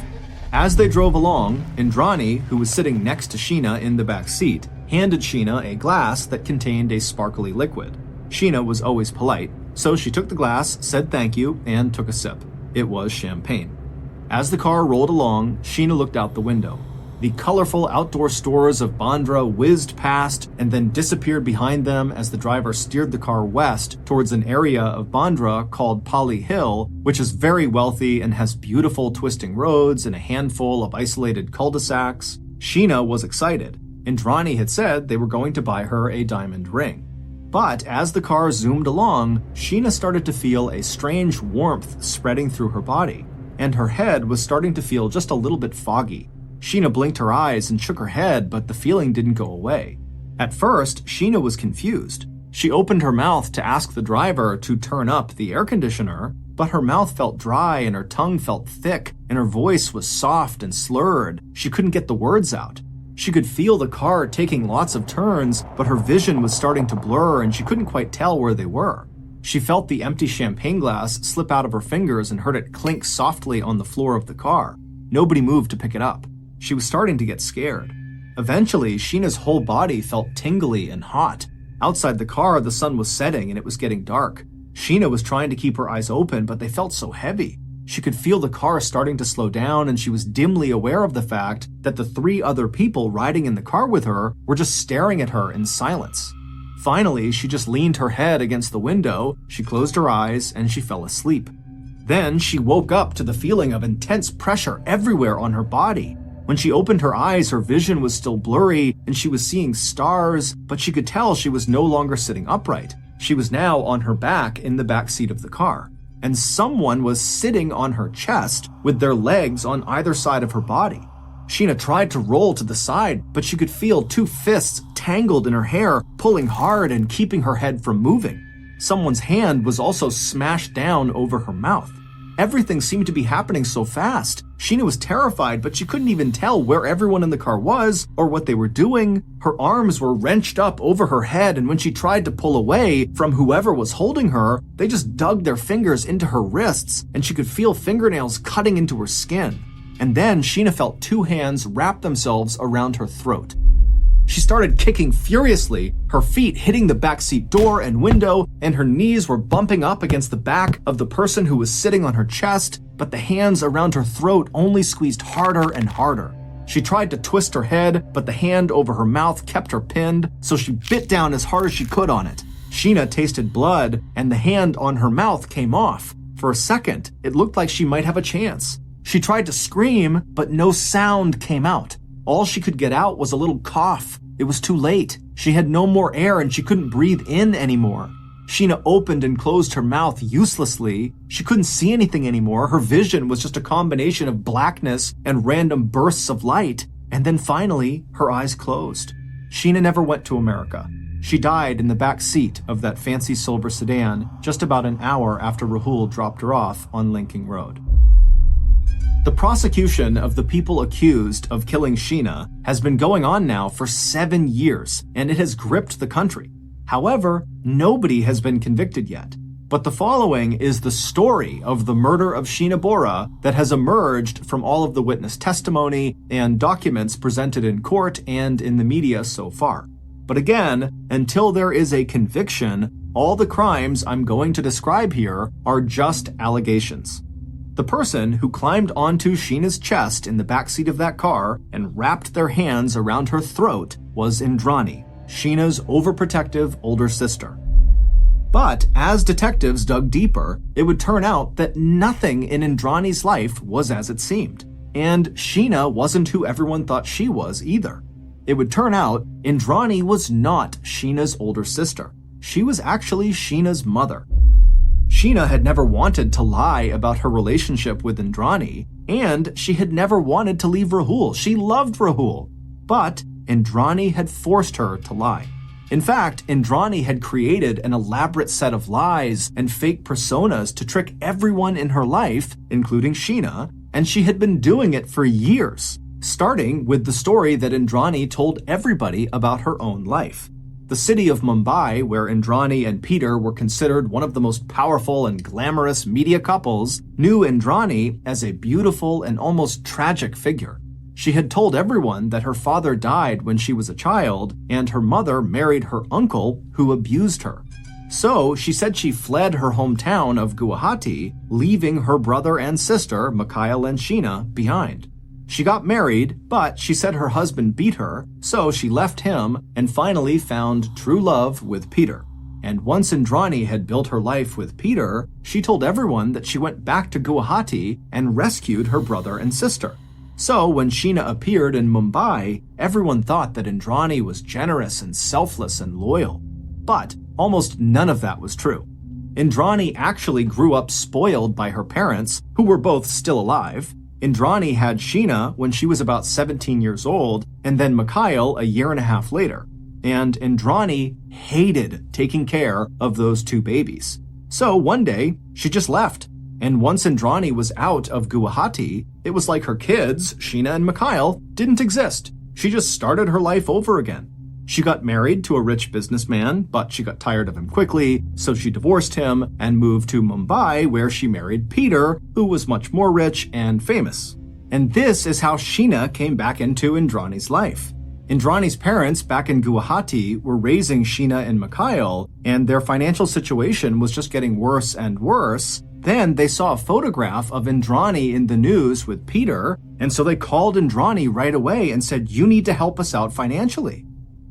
As they drove along, Indrani, who was sitting next to Sheena in the back seat, handed Sheena a glass that contained a sparkly liquid. Sheena was always polite, so she took the glass, said thank you, and took a sip. It was champagne. As the car rolled along, Sheena looked out the window. The colorful outdoor stores of Bandra whizzed past and then disappeared behind them as the driver steered the car west towards an area of Bandra called Pali Hill, which is very wealthy and has beautiful twisting roads and a handful of isolated cul-de-sacs. Sheena was excited. Indrani had said they were going to buy her a diamond ring. But as the car zoomed along, Sheena started to feel a strange warmth spreading through her body, and her head was starting to feel just a little bit foggy. Sheena blinked her eyes and shook her head, but the feeling didn't go away. At first, Sheena was confused. She opened her mouth to ask the driver to turn up the air conditioner, but her mouth felt dry and her tongue felt thick and her voice was soft and slurred. She couldn't get the words out. She could feel the car taking lots of turns, but her vision was starting to blur and she couldn't quite tell where they were. She felt the empty champagne glass slip out of her fingers and heard it clink softly on the floor of the car. Nobody moved to pick it up. She was starting to get scared. Eventually, Sheena's whole body felt tingly and hot. Outside the car, the sun was setting and it was getting dark. Sheena was trying to keep her eyes open, but they felt so heavy. She could feel the car starting to slow down, and she was dimly aware of the fact that the 3 other people riding in the car with her were just staring at her in silence. Finally, she just leaned her head against the window, she closed her eyes, and she fell asleep. Then she woke up to the feeling of intense pressure everywhere on her body. When she opened her eyes, her vision was still blurry, and she was seeing stars, but she could tell she was no longer sitting upright. She was now on her back in the back seat of the car, and someone was sitting on her chest with their legs on either side of her body. Sheena tried to roll to the side, but she could feel 2 fists tangled in her hair, pulling hard and keeping her head from moving. Someone's hand was also smashed down over her mouth. Everything seemed to be happening so fast. Sheena was terrified, but she couldn't even tell where everyone in the car was or what they were doing. Her arms were wrenched up over her head, and when she tried to pull away from whoever was holding her, they just dug their fingers into her wrists, and she could feel fingernails cutting into her skin. And then Sheena felt 2 hands wrap themselves around her throat. She started kicking furiously, her feet hitting the backseat door and window, and her knees were bumping up against the back of the person who was sitting on her chest, but the hands around her throat only squeezed harder and harder. She tried to twist her head, but the hand over her mouth kept her pinned, so she bit down as hard as she could on it. Sheena tasted blood, and the hand on her mouth came off. For a second, it looked like she might have a chance. She tried to scream, but no sound came out. All she could get out was a little cough. It was too late. She had no more air and she couldn't breathe in anymore. Sheena opened and closed her mouth uselessly. She couldn't see anything anymore. Her vision was just a combination of blackness and random bursts of light. And then finally, her eyes closed. Sheena never went to America. She died in the back seat of that fancy silver sedan just about an hour after Rahul dropped her off on Linking Road. The prosecution of the people accused of killing Sheena has been going on now for 7 years, and it has gripped the country. However, nobody has been convicted yet. But the following is the story of the murder of Sheena Bora that has emerged from all of the witness testimony and documents presented in court and in the media so far. But again, until there is a conviction, all the crimes I'm going to describe here are just allegations. The person who climbed onto Sheena's chest in the backseat of that car and wrapped their hands around her throat was Indrani, Sheena's overprotective older sister. But as detectives dug deeper, it would turn out that nothing in Indrani's life was as it seemed. And Sheena wasn't who everyone thought she was either. It would turn out Indrani was not Sheena's older sister. She was actually Sheena's mother. Sheena had never wanted to lie about her relationship with Indrani, and she had never wanted to leave Rahul. She loved Rahul, but Indrani had forced her to lie. In fact, Indrani had created an elaborate set of lies and fake personas to trick everyone in her life, including Sheena, and she had been doing it for years, starting with the story that Indrani told everybody about her own life. The city of Mumbai, where Indrani and Peter were considered one of the most powerful and glamorous media couples, knew Indrani as a beautiful and almost tragic figure. She had told everyone that her father died when she was a child, and her mother married her uncle, who abused her. So she said she fled her hometown of Guwahati, leaving her brother and sister, Mikhail and Sheena, behind. She got married, but she said her husband beat her, so she left him and finally found true love with Peter. And once Indrani had built her life with Peter, she told everyone that she went back to Guwahati and rescued her brother and sister. So when Sheena appeared in Mumbai, everyone thought that Indrani was generous and selfless and loyal. But almost none of that was true. Indrani actually grew up spoiled by her parents, who were both still alive. Indrani had Sheena when she was about 17 years old, and then Mikhail a year and a half later. And Indrani hated taking care of those two babies. So one day, she just left. And once Indrani was out of Guwahati, it was like her kids, Sheena and Mikhail, didn't exist. She just started her life over again. She got married to a rich businessman, but she got tired of him quickly, so she divorced him and moved to Mumbai, where she married Peter, who was much more rich and famous. And this is how Sheena came back into Indrani's life. Indrani's parents back in Guwahati were raising Sheena and Mikhail, and their financial situation was just getting worse and worse. Then they saw a photograph of Indrani in the news with Peter, and so they called Indrani right away and said, "You need to help us out financially."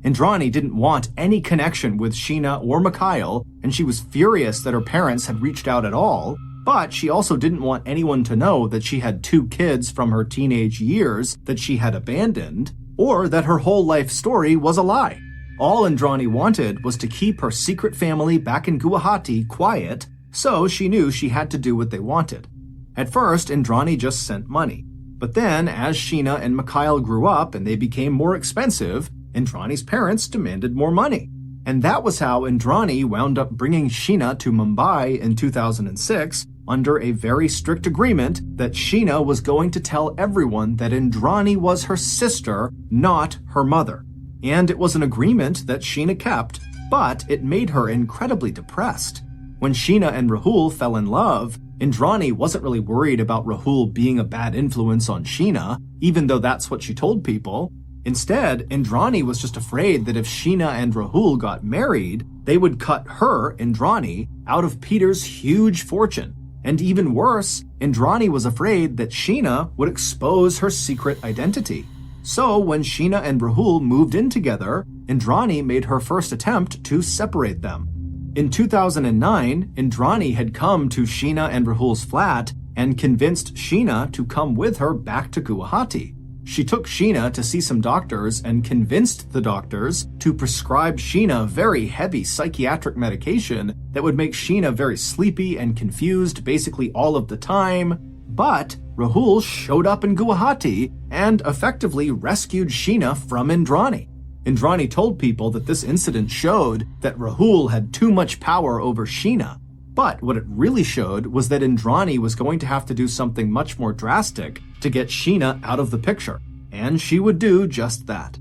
Indrani didn't want any connection with Sheena or Mikhail, and she was furious that her parents had reached out at all, but she also didn't want anyone to know that she had two kids from her teenage years that she had abandoned, or that her whole life story was a lie. All Indrani wanted was to keep her secret family back in Guwahati quiet, so she knew she had to do what they wanted. At first, Indrani just sent money. But then, as Sheena and Mikhail grew up and they became more expensive, Indrani's parents demanded more money. And that was how Indrani wound up bringing Sheena to Mumbai in 2006 under a very strict agreement that Sheena was going to tell everyone that Indrani was her sister, not her mother. And it was an agreement that Sheena kept, but it made her incredibly depressed. When Sheena and Rahul fell in love, Indrani wasn't really worried about Rahul being a bad influence on Sheena, even though that's what she told people. Instead, Indrani was just afraid that if Sheena and Rahul got married, they would cut her, Indrani, out of Peter's huge fortune. And even worse, Indrani was afraid that Sheena would expose her secret identity. So when Sheena and Rahul moved in together, Indrani made her first attempt to separate them. In 2009, Indrani had come to Sheena and Rahul's flat and convinced Sheena to come with her back to Guwahati. She took Sheena to see some doctors and convinced the doctors to prescribe Sheena very heavy psychiatric medication that would make Sheena very sleepy and confused basically all of the time. But Rahul showed up in Guwahati and effectively rescued Sheena from Indrani. Indrani told people that this incident showed that Rahul had too much power over Sheena. But what it really showed was that Indrani was going to have to do something much more drastic to get Sheena out of the picture, and she would do just that.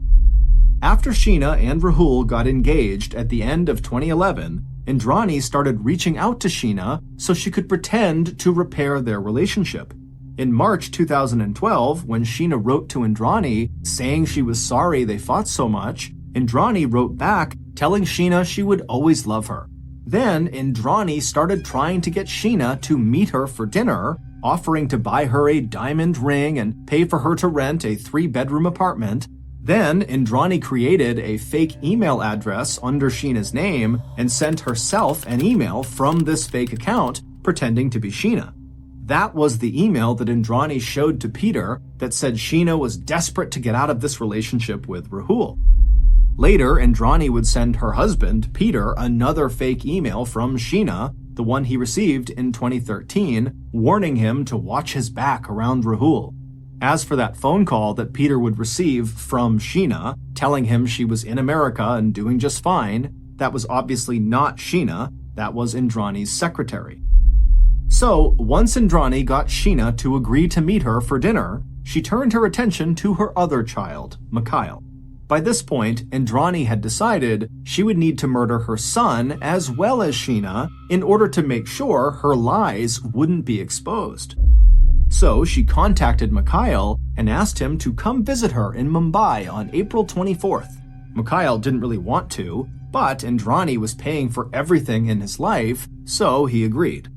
After Sheena and Rahul got engaged at the end of 2011, Indrani started reaching out to Sheena so she could pretend to repair their relationship. In March 2012, when Sheena wrote to Indrani saying she was sorry they fought so much, Indrani wrote back telling Sheena she would always love her. Then Indrani started trying to get Sheena to meet her for dinner, offering to buy her a diamond ring and pay for her to rent a 3-bedroom apartment. Then Indrani created a fake email address under Sheena's name and sent herself an email from this fake account pretending to be Sheena. That was the email that Indrani showed to Peter that said Sheena was desperate to get out of this relationship with Rahul. Later, Indrani would send her husband, Peter, another fake email from Sheena, the one he received in 2013, warning him to watch his back around Rahul. As for that phone call that Peter would receive from Sheena, telling him she was in America and doing just fine, that was obviously not Sheena, that was Indrani's secretary. So, once Indrani got Sheena to agree to meet her for dinner, she turned her attention to her other child, Mikhail. By this point, Indrani had decided she would need to murder her son as well as Sheena in order to make sure her lies wouldn't be exposed. So she contacted Mikhail and asked him to come visit her in Mumbai on April 24th. Mikhail didn't really want to, but Indrani was paying for everything in his life, so he agreed.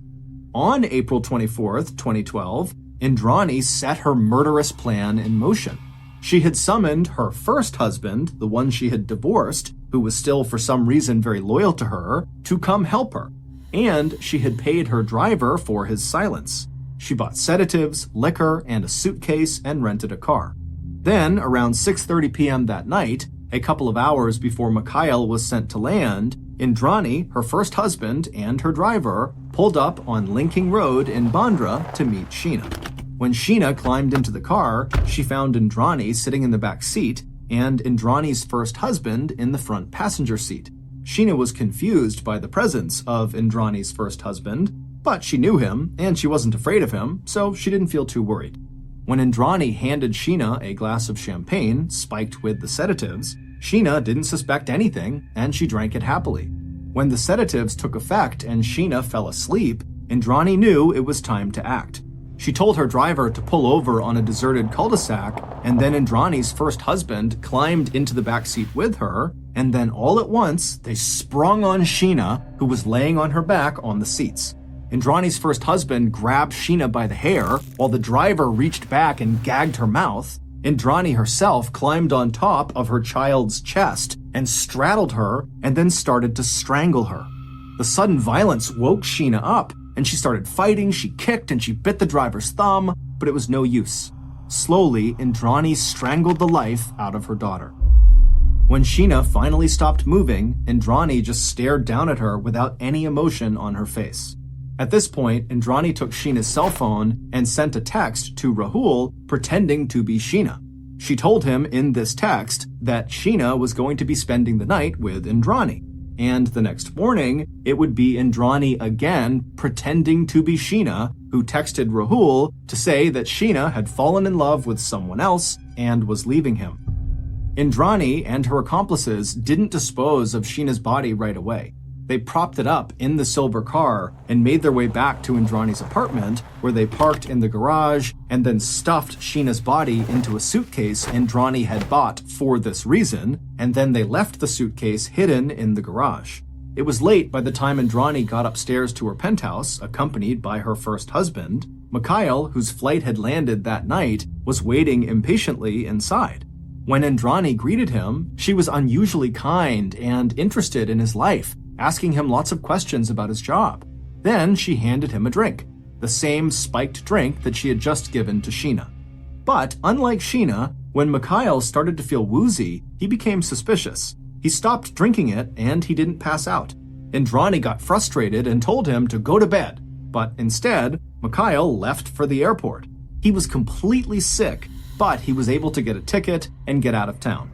On April 24th, 2012, Indrani set her murderous plan in motion. She had summoned her first husband, the one she had divorced, who was still for some reason very loyal to her, to come help her. And she had paid her driver for his silence. She bought sedatives, liquor, and a suitcase and rented a car. Then, around 6:30 p.m. that night, a couple of hours before Mikhail was sent to land, Indrani, her first husband, and her driver pulled up on Linking Road in Bandra to meet Sheena. When Sheena climbed into the car, she found Indrani sitting in the back seat and Indrani's first husband in the front passenger seat. Sheena was confused by the presence of Indrani's first husband, but she knew him and she wasn't afraid of him, so she didn't feel too worried. When Indrani handed Sheena a glass of champagne spiked with the sedatives, Sheena didn't suspect anything and she drank it happily. When the sedatives took effect and Sheena fell asleep, Indrani knew it was time to act. She told her driver to pull over on a deserted cul-de-sac, and then Indrani's first husband climbed into the back seat with her, and then all at once, they sprung on Sheena, who was laying on her back on the seats. Indrani's first husband grabbed Sheena by the hair, while the driver reached back and gagged her mouth. Indrani herself climbed on top of her child's chest and straddled her, and then started to strangle her. The sudden violence woke Sheena up, and she started fighting. She kicked and she bit the driver's thumb, but it was no use. Slowly, Indrani strangled the life out of her daughter. When Sheena finally stopped moving, Indrani just stared down at her without any emotion on her face. At this point, Indrani took Sheena's cell phone and sent a text to Rahul pretending to be Sheena. She told him in this text that Sheena was going to be spending the night with Indrani. And the next morning, it would be Indrani again pretending to be Sheena, who texted Rahul to say that Sheena had fallen in love with someone else and was leaving him. Indrani and her accomplices didn't dispose of Sheena's body right away. They propped it up in the silver car and made their way back to Indrani's apartment, where they parked in the garage and then stuffed Sheena's body into a suitcase Indrani had bought for this reason, and then they left the suitcase hidden in the garage. It was late by the time Indrani got upstairs to her penthouse, accompanied by her first husband. Mikhail, whose flight had landed that night, was waiting impatiently inside. When Indrani greeted him, she was unusually kind and interested in his life, asking him lots of questions about his job. Then she handed him a drink, the same spiked drink that she had just given to Sheena. But unlike Sheena, when Mikhail started to feel woozy, he became suspicious. He stopped drinking it and he didn't pass out. Indrani got frustrated and told him to go to bed, but instead, Mikhail left for the airport. He was completely sick, but he was able to get a ticket and get out of town.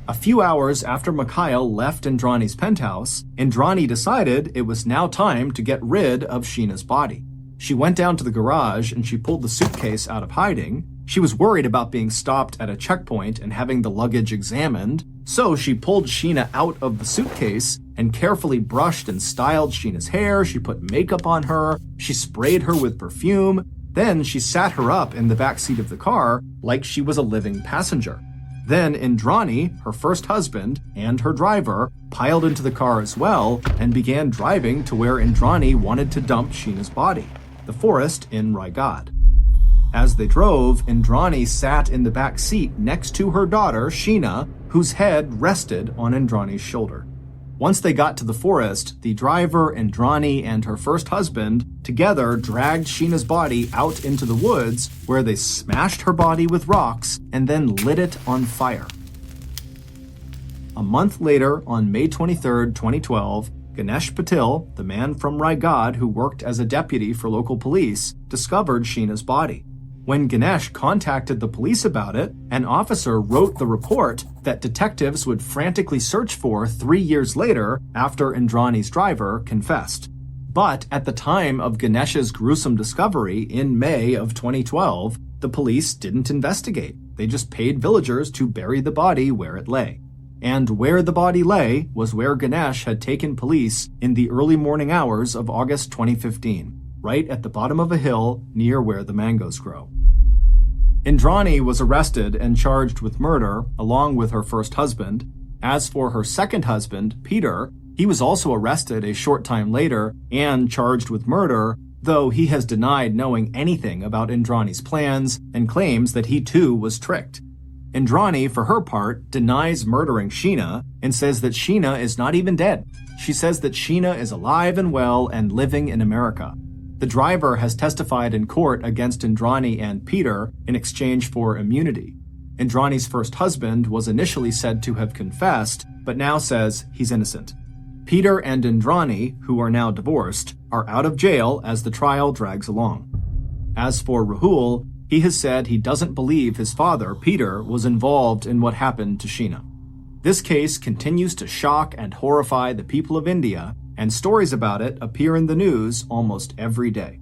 A few hours after Mikhail left Indrani's penthouse, Indrani decided it was now time to get rid of Sheena's body. She went down to the garage and she pulled the suitcase out of hiding. She was worried about being stopped at a checkpoint and having the luggage examined, so she pulled Sheena out of the suitcase and carefully brushed and styled Sheena's hair. She put makeup on her. She sprayed her with perfume. Then she sat her up in the back seat of the car like she was a living passenger. Then Indrani, her first husband, and her driver piled into the car as well and began driving to where Indrani wanted to dump Sheena's body, the forest in Raigad. As they drove, Indrani sat in the back seat next to her daughter, Sheena, whose head rested on Indrani's shoulder. Once they got to the forest, the driver, Indrani, and her first husband together dragged Sheena's body out into the woods, where they smashed her body with rocks and then lit it on fire. A month later, on May 23, 2012, Ganesh Patil, the man from Raigad who worked as a deputy for local police, discovered Sheena's body. When Ganesh contacted the police about it, an officer wrote the report that detectives would frantically search for 3 years later after Indrani's driver confessed. But at the time of Ganesh's gruesome discovery in May of 2012, the police didn't investigate. They just paid villagers to bury the body where it lay. And where the body lay was where Ganesh had taken police in the early morning hours of August 2015, right at the bottom of a hill near where the mangoes grow. Indrani was arrested and charged with murder, along with her first husband. As for her second husband, Peter, he was also arrested a short time later and charged with murder, though he has denied knowing anything about Indrani's plans and claims that he too was tricked. Indrani, for her part, denies murdering Sheena and says that Sheena is not even dead. She says that Sheena is alive and well and living in America. The driver has testified in court against Indrani and Peter in exchange for immunity. Indrani's first husband was initially said to have confessed, but now says he's innocent. Peter and Indrani, who are now divorced, are out of jail as the trial drags along. As for Rahul, he has said he doesn't believe his father, Peter, was involved in what happened to Sheena. This case continues to shock and horrify the people of India, and stories about it appear in the news almost every day.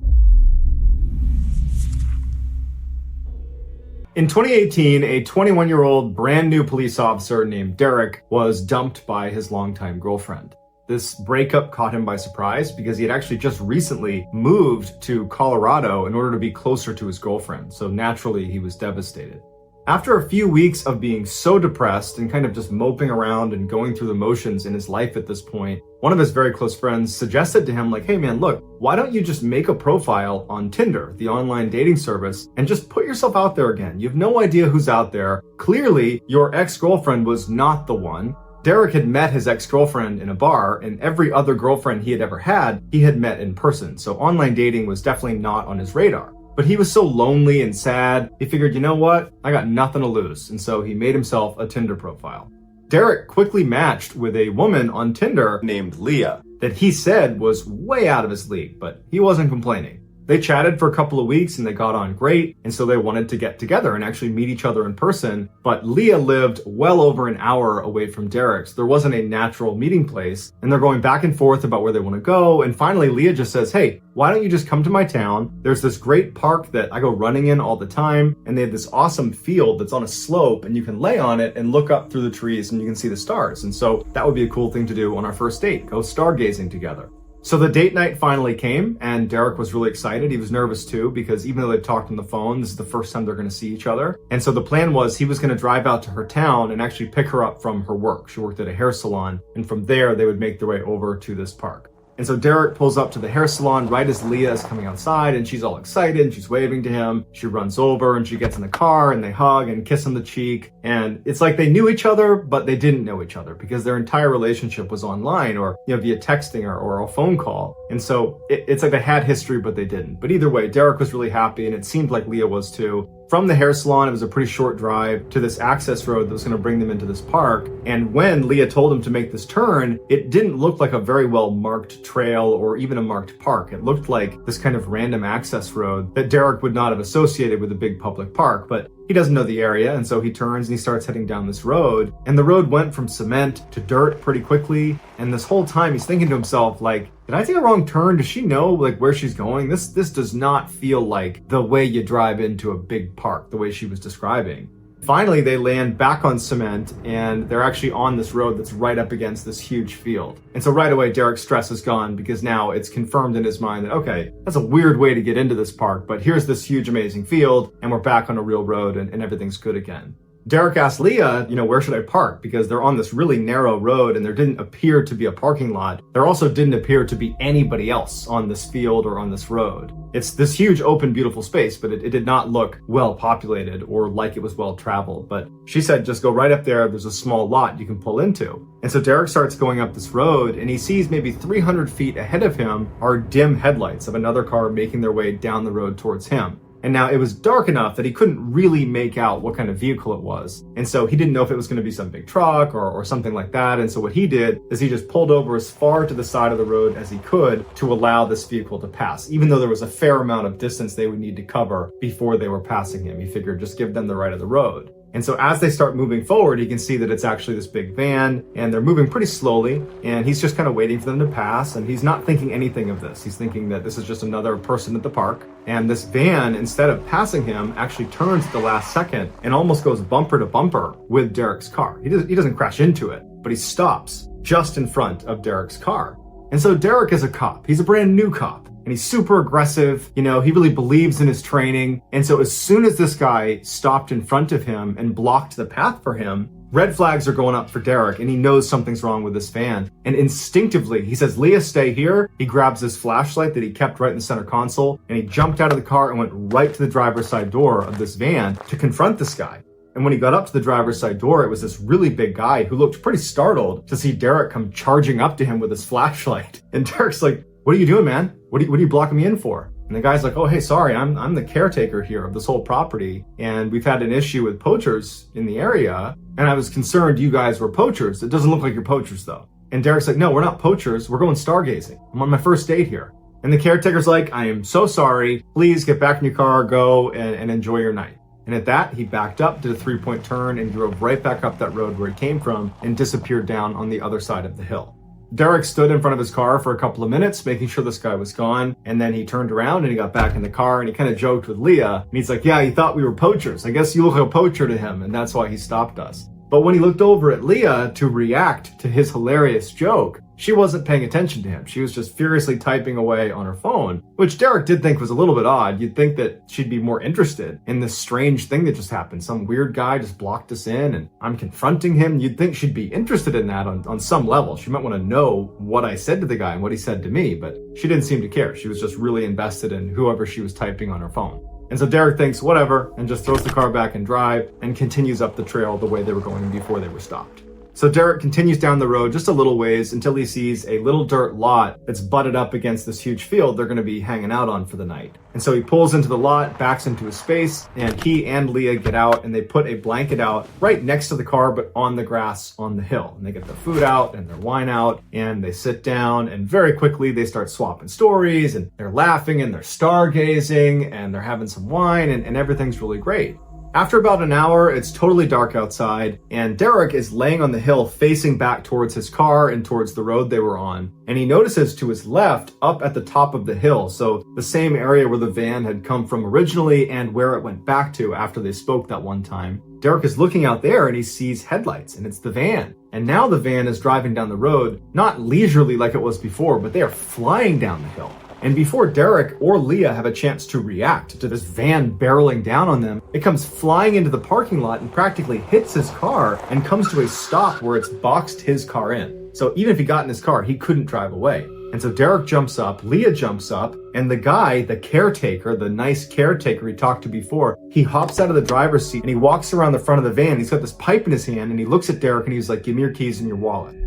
In 2018, a 21-year-old brand new police officer named Derek was dumped by his longtime girlfriend. This breakup caught him by surprise because he had actually just recently moved to Colorado in order to be closer to his girlfriend, so naturally he was devastated. After a few weeks of being so depressed and kind of just moping around and going through the motions in his life at this point, one of his very close friends suggested to him, like, hey man, look, why don't you just make a profile on Tinder, the online dating service, and just put yourself out there again? You have no idea who's out there. Clearly, your ex-girlfriend was not the one. Derek had met his ex-girlfriend in a bar, and every other girlfriend he had ever had, he had met in person. So online dating was definitely not on his radar. But he was so lonely and sad, he figured, you know what? I got nothing to lose. And so he made himself a Tinder profile. Derek quickly matched with a woman on Tinder named Leah that he said was way out of his league, but he wasn't complaining. They chatted for a couple of weeks and they got on great, and so they wanted to get together and actually meet each other in person, but Leah lived well over an hour away from Derek, so there wasn't a natural meeting place, and they're going back and forth about where they want to go, and finally Leah just says, hey, why don't you just come to my town? There's this great park that I go running in all the time, and they have this awesome field that's on a slope, and you can lay on it and look up through the trees and you can see the stars, and so that would be a cool thing to do on our first date, go stargazing together. So the date night finally came, and Derek was really excited. He was nervous too, because even though they talked on the phone, this is the first time they're going to see each other. And so the plan was he was going to drive out to her town and actually pick her up from her work. She worked at a hair salon, and from there they would make their way over to this park. And so Derek pulls up to the hair salon right as Leah is coming outside, and she's all excited and she's waving to him. She runs over and she gets in the car and they hug and kiss on the cheek. And it's like they knew each other, but they didn't know each other because their entire relationship was online or, via texting or a phone call. And so it's like they had history, but they didn't. But either way, Derek was really happy, and it seemed like Leah was too. From the hair salon, it was a pretty short drive to this access road that was going to bring them into this park. And when Leah told him to make this turn, it didn't look like a very well marked trail or even a marked park. It looked like this kind of random access road that Derek would not have associated with a big public park, but he doesn't know the area, and so he turns and he starts heading down this road. And the road went from cement to dirt pretty quickly. And this whole time he's thinking to himself, like, did I take a wrong turn? Does she know like where she's going? This does not feel like the way you drive into a big park, the way she was describing. Finally, they land back on cement, and they're actually on this road that's right up against this huge field. And so right away, Derek's stress is gone because now it's confirmed in his mind that, okay, that's a weird way to get into this park, but here's this huge, amazing field, and we're back on a real road, and everything's good again. Derek asked Leah, where should I park? Because they're on this really narrow road and there didn't appear to be a parking lot. There also didn't appear to be anybody else on this field or on this road. It's this huge, open, beautiful space, but it did not look well populated or like it was well traveled. But she said, just go right up there. There's a small lot you can pull into. And so Derek starts going up this road and he sees maybe 300 feet ahead of him are dim headlights of another car making their way down the road towards him. And now it was dark enough that he couldn't really make out what kind of vehicle it was. And so he didn't know if it was going to be some big truck or something like that. And so what he did is he just pulled over as far to the side of the road as he could to allow this vehicle to pass, even though there was a fair amount of distance they would need to cover before they were passing him. He figured just give them the right of the road. And so as they start moving forward, you can see that it's actually this big van and they're moving pretty slowly and he's just kind of waiting for them to pass and he's not thinking anything of this. He's thinking that this is just another person at the park. And this van, instead of passing him, actually turns at the last second and almost goes bumper to bumper with Derek's car. He doesn't crash into it, but he stops just in front of Derek's car. And so Derek is a cop. He's a brand new cop. And he's super aggressive, he really believes in his training. And so as soon as this guy stopped in front of him and blocked the path for him, red flags are going up for Derek and he knows something's wrong with this van. And instinctively, he says, Leah, stay here. He grabs his flashlight that he kept right in the center console and he jumped out of the car and went right to the driver's side door of this van to confront this guy. And when he got up to the driver's side door, it was this really big guy who looked pretty startled to see Derek come charging up to him with his flashlight. And Derek's like, what are you doing, man? What are you blocking me in for? And the guy's like, oh, hey, sorry, I'm the caretaker here of this whole property. And we've had an issue with poachers in the area. And I was concerned you guys were poachers. It doesn't look like you're poachers, though. And Derek's like, no, we're not poachers. We're going stargazing. I'm on my first date here. And the caretaker's like, I am so sorry. Please get back in your car, go and enjoy your night. And at that, he backed up, did a 3-point turn, and drove right back up that road where he came from and disappeared down on the other side of the hill. Derek stood in front of his car for a couple of minutes, making sure this guy was gone. And then he turned around and he got back in the car and he kind of joked with Leah. And he's like, yeah, he thought we were poachers. I guess you look like a poacher to him. And that's why he stopped us. But when he looked over at Leah to react to his hilarious joke, she wasn't paying attention to him. She was just furiously typing away on her phone, which Derek did think was a little bit odd. You'd think that she'd be more interested in this strange thing that just happened. Some weird guy just blocked us in and I'm confronting him. You'd think she'd be interested in that on some level. She might want to know what I said to the guy and what he said to me, but she didn't seem to care. She was just really invested in whoever she was typing on her phone. And so Derek thinks, whatever, and just throws the car back in drive and continues up the trail the way they were going before they were stopped. So Derek continues down the road just a little ways until he sees a little dirt lot that's butted up against this huge field they're going to be hanging out on for the night. And so he pulls into the lot, backs into a space, and he and Leah get out and they put a blanket out right next to the car, but on the grass on the hill. And they get their food out and their wine out and they sit down and very quickly they start swapping stories and they're laughing and they're stargazing and they're having some wine and everything's really great. After about an hour, it's totally dark outside, and Derek is laying on the hill facing back towards his car and towards the road they were on. And he notices to his left, up at the top of the hill, so the same area where the van had come from originally and where it went back to after they spoke that one time. Derek is looking out there and he sees headlights, and it's the van. And now the van is driving down the road, not leisurely like it was before, but they are flying down the hill. And before Derek or Leah have a chance to react to this van barreling down on them, it comes flying into the parking lot and practically hits his car and comes to a stop where it's boxed his car in. So even if he got in his car, he couldn't drive away. And so Derek jumps up, Leah jumps up, and the guy, the caretaker, the nice caretaker he talked to before, he hops out of the driver's seat and he walks around the front of the van. He's got this pipe in his hand and he looks at Derek and he's like, give me your keys and your wallet.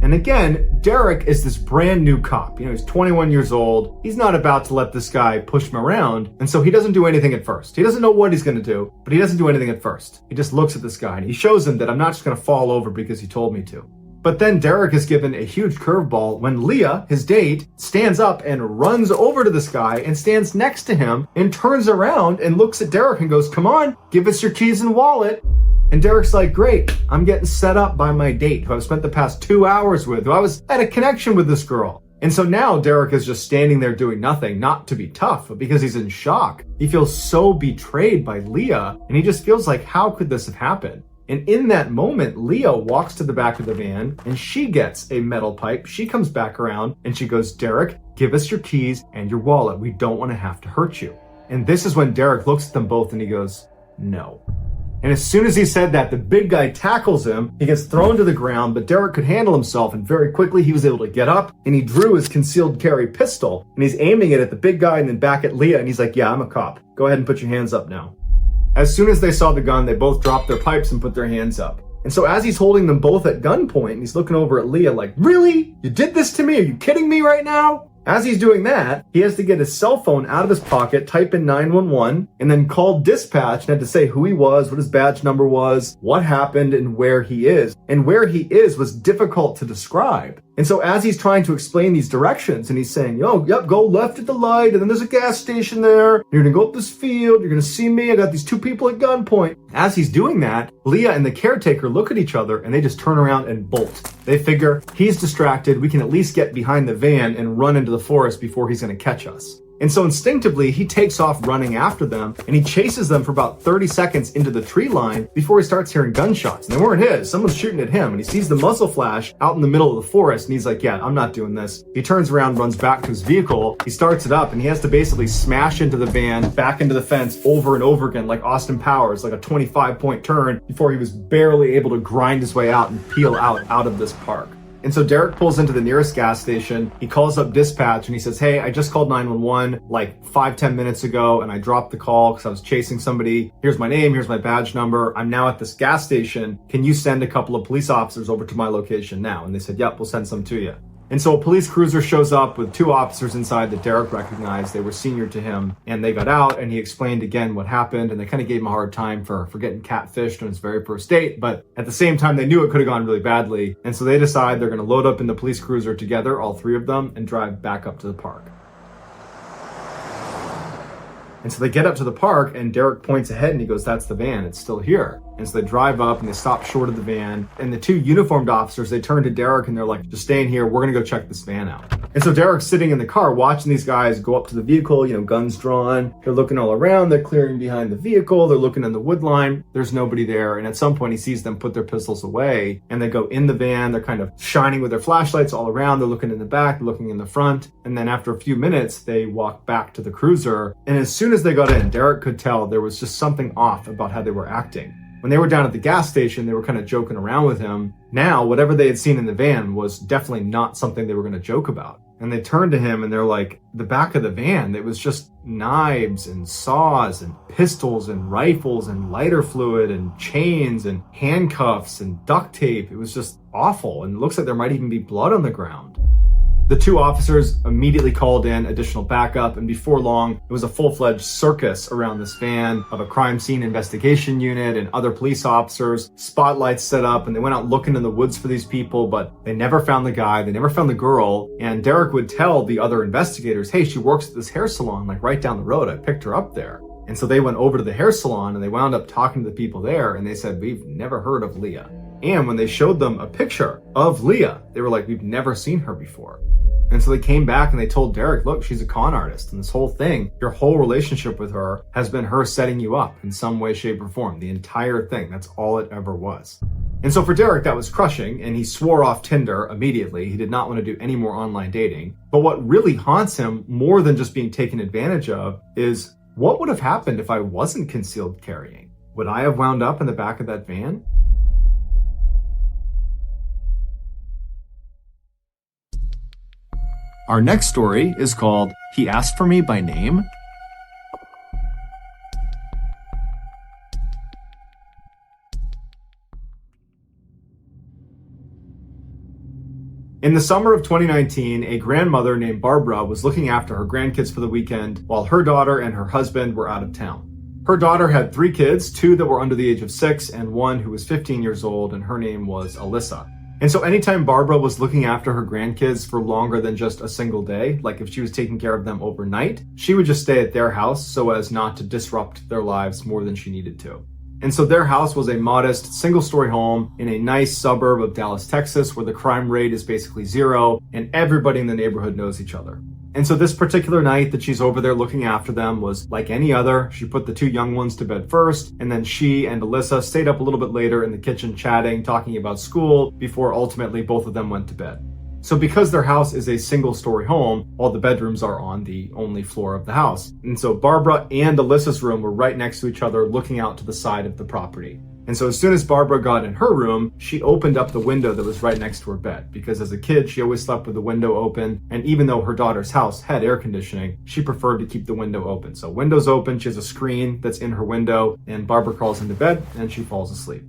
And again, Derek is this brand new cop. He's 21 years old. He's not about to let this guy push him around. And so he doesn't do anything at first. He doesn't know what he's going to do, but he doesn't do anything at first. He just looks at this guy and he shows him that I'm not just going to fall over because you told me to. But then Derek is given a huge curveball when Leah, his date, stands up and runs over to this guy and stands next to him and turns around and looks at Derek and goes, come on, give us your keys and wallet. And Derek's like, great, I'm getting set up by my date, who I've spent the past 2 hours with, who I had a connection with this girl. And so now Derek is just standing there doing nothing, not to be tough, but because he's in shock. He feels so betrayed by Leah, and he just feels like, how could this have happened? And in that moment, Leah walks to the back of the van, and she gets a metal pipe. She comes back around, and she goes, Derek, give us your keys and your wallet. We don't want to have to hurt you. And this is when Derek looks at them both, and he goes, no. And as soon as he said that, the big guy tackles him. He gets thrown to the ground, but Derek could handle himself, and very quickly he was able to get up, and he drew his concealed carry pistol, and he's aiming it at the big guy and then back at Leah, and he's like, yeah, I'm a cop. Go ahead and put your hands up now. As soon as they saw the gun, they both dropped their pipes and put their hands up. And so as he's holding them both at gunpoint, and he's looking over at Leah like, really? You did this to me? Are you kidding me right now? As he's doing that, he has to get his cell phone out of his pocket, type in 911, and then call dispatch and had to say who he was, what his badge number was, what happened, and where he is. And where he is was difficult to describe. And so as he's trying to explain these directions, and he's saying, go left at the light, and then there's a gas station there. You're gonna go up this field, you're gonna see me, I got these two people at gunpoint. As he's doing that, Leah and the caretaker look at each other, and they just turn around and bolt. They figure, he's distracted, we can at least get behind the van and run into the forest before he's gonna catch us. And so instinctively, he takes off running after them, and he chases them for about 30 seconds into the tree line before he starts hearing gunshots. And they weren't his, someone's shooting at him, and he sees the muzzle flash out in the middle of the forest, and he's like, yeah, I'm not doing this. He turns around, runs back to his vehicle, he starts it up, and he has to basically smash into the van, back into the fence over and over again, like Austin Powers, like a 25-point turn, before he was barely able to grind his way out and peel out of this park. And so Derek pulls into the nearest gas station. He calls up dispatch and he says, hey, I just called 911 like 5-10 minutes ago and I dropped the call because I was chasing somebody. Here's my name, here's my badge number. I'm now at this gas station. Can you send a couple of police officers over to my location now? And they said, yep, we'll send some to you. And so a police cruiser shows up with 2 officers inside that Derek recognized. They were senior to him, and they got out, and he explained again what happened, and they kind of gave him a hard time for getting catfished on his very first date, but at the same time, they knew it could have gone really badly, and so they decide they're going to load up in the police cruiser together, all 3 of them, and drive back up to the park. And so they get up to the park, and Derek points ahead and he goes, "That's the van, it's still here." And so they drive up and they stop short of the van, and the 2 uniformed officers, they turn to Derek and they're like, "Just stay in here, we're gonna go check this van out." And so Derek's sitting in the car watching these guys go up to the vehicle, guns drawn. They're looking all around, they're clearing behind the vehicle, they're looking in the wood line, there's nobody there. And at some point he sees them put their pistols away, and they go in the van, they're kind of shining with their flashlights all around, they're looking in the back, looking in the front. And then after a few minutes, they walk back to the cruiser. And as soon as they got in, Derek could tell there was just something off about how they were acting. When they were down at the gas station, they were kind of joking around with him. Now, whatever they had seen in the van was definitely not something they were going to joke about. And they turned to him and they're like, the back of the van, it was just knives and saws and pistols and rifles and lighter fluid and chains and handcuffs and duct tape. It was just awful. And it looks like there might even be blood on the ground. The 2 officers immediately called in additional backup, and before long, it was a full-fledged circus around this van of a crime scene investigation unit and other police officers, spotlights set up, and they went out looking in the woods for these people, but they never found the guy, they never found the girl, and Derek would tell the other investigators, "Hey, she works at this hair salon, like right down the road, I picked her up there." And so they went over to the hair salon and they wound up talking to the people there, and they said, "We've never heard of Leah." And when they showed them a picture of Leah, they were like, "We've never seen her before." And so they came back and they told Derek, "Look, she's a con artist. And this whole thing, your whole relationship with her has been her setting you up in some way, shape, or form. The entire thing. That's all it ever was." And so for Derek, that was crushing, and he swore off Tinder immediately. He did not want to do any more online dating. But what really haunts him more than just being taken advantage of is, what would have happened if I wasn't concealed carrying? Would I have wound up in the back of that van? Our next story is called "He Asked for Me by Name." In the summer of 2019, a grandmother named Barbara was looking after her grandkids for the weekend while her daughter and her husband were out of town. Her daughter had 3 kids, 2 that were under the age of 6 and 1 who was 15 years old, and her name was Alyssa. And so anytime Barbara was looking after her grandkids for longer than just a single day, like if she was taking care of them overnight, she would just stay at their house so as not to disrupt their lives more than she needed to. And so their house was a modest single-story home in a nice suburb of Dallas, Texas, where the crime rate is basically 0 and everybody in the neighborhood knows each other. And so this particular night that she's over there looking after them was like any other. She put the 2 young ones to bed first, and then she and Alyssa stayed up a little bit later in the kitchen chatting, talking about school, before ultimately both of them went to bed. So because their house is a single-story home, all the bedrooms are on the only floor of the house. And so Barbara and Alyssa's room were right next to each other, looking out to the side of the property. And so as soon as Barbara got in her room, she opened up the window that was right next to her bed, because as a kid, she always slept with the window open. And even though her daughter's house had air conditioning, she preferred to keep the window open. So window's open, she has a screen that's in her window, and Barbara crawls into bed and she falls asleep.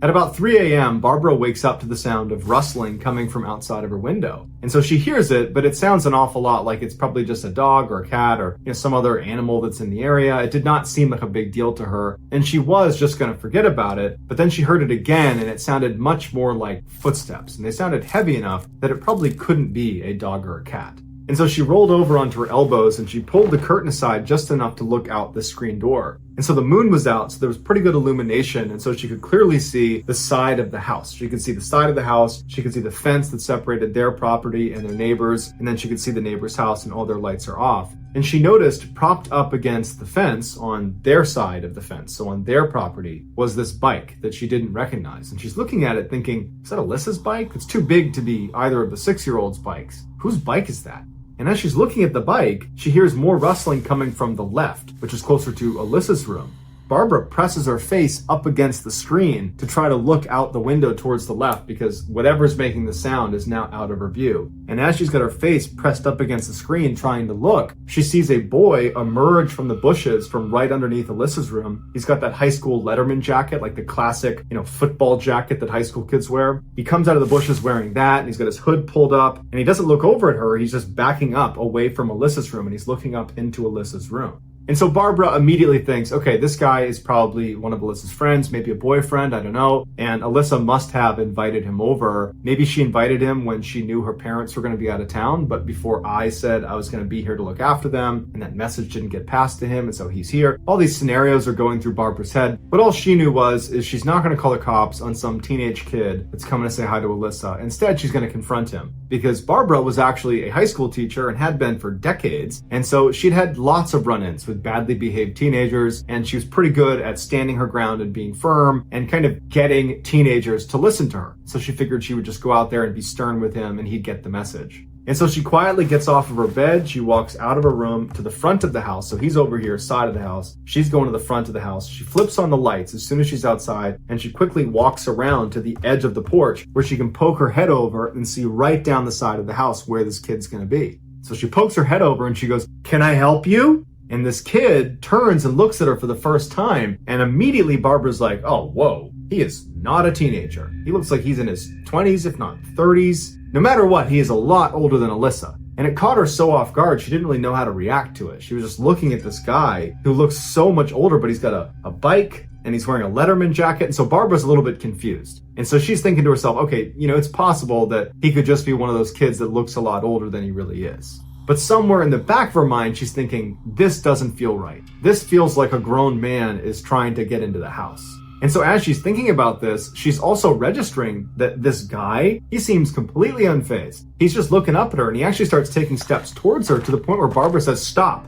At about 3 a.m., Barbara wakes up to the sound of rustling coming from outside of her window. And so she hears it, but it sounds an awful lot like it's probably just a dog or a cat or some other animal that's in the area. It did not seem like a big deal to her, and she was just going to forget about it. But then she heard it again, and it sounded much more like footsteps, and they sounded heavy enough that it probably couldn't be a dog or a cat. And so she rolled over onto her elbows and she pulled the curtain aside just enough to look out the screen door. And so the moon was out, so there was pretty good illumination, and so she could clearly see the side of the house. She could see the side of the house, she could see the fence that separated their property and their neighbors, and then she could see the neighbor's house and all their lights are off. And she noticed propped up against the fence on their side of the fence, so on their property, was this bike that she didn't recognize. And she's looking at it thinking, is that Alyssa's bike? It's too big to be either of the 6-year-old's bikes. Whose bike is that? And as she's looking at the bike, she hears more rustling coming from the left, which is closer to Alyssa's room. Barbara presses her face up against the screen to try to look out the window towards the left because whatever's making the sound is now out of her view. And as she's got her face pressed up against the screen trying to look, she sees a boy emerge from the bushes from right underneath Alyssa's room. He's got that high school Letterman jacket, like the classic, football jacket that high school kids wear. He comes out of the bushes wearing that, and he's got his hood pulled up, and he doesn't look over at her. He's just backing up away from Alyssa's room, and he's looking up into Alyssa's room. And so Barbara immediately thinks, okay, this guy is probably one of Alyssa's friends, maybe a boyfriend, I don't know. And Alyssa must have invited him over. Maybe she invited him when she knew her parents were going to be out of town, but before I said I was going to be here to look after them, and that message didn't get past to him, and so he's here. All these scenarios are going through Barbara's head, but all she knew is she's not going to call the cops on some teenage kid that's coming to say hi to Alyssa. Instead, she's going to confront him, because Barbara was actually a high school teacher and had been for decades, and so she'd had lots of run-ins with badly behaved teenagers, and she was pretty good at standing her ground and being firm and kind of getting teenagers to listen to her. So she figured she would just go out there and be stern with him and he'd get the message. And so she quietly gets off of her bed, she walks out of her room to the front of the house. So he's over here, side of the house. She's going to the front of the house. She flips on the lights as soon as she's outside, and she quickly walks around to the edge of the porch where she can poke her head over and see right down the side of the house where this kid's gonna be. So she pokes her head over and she goes, "Can I help you?" And this kid turns and looks at her for the first time, and immediately Barbara's like, oh, whoa, he is not a teenager. He looks like he's in his 20s, if not 30s. No matter what, he is a lot older than Alyssa. And it caught her so off guard, she didn't really know how to react to it. She was just looking at this guy who looks so much older, but he's got a bike, and he's wearing a Letterman jacket, and so Barbara's a little bit confused. And so she's thinking to herself, okay, it's possible that he could just be one of those kids that looks a lot older than he really is. But somewhere in the back of her mind, she's thinking, this doesn't feel right. This feels like a grown man is trying to get into the house. And so as she's thinking about this, she's also registering that this guy, he seems completely unfazed. He's just looking up at her, and he actually starts taking steps towards her to the point where Barbara says, stop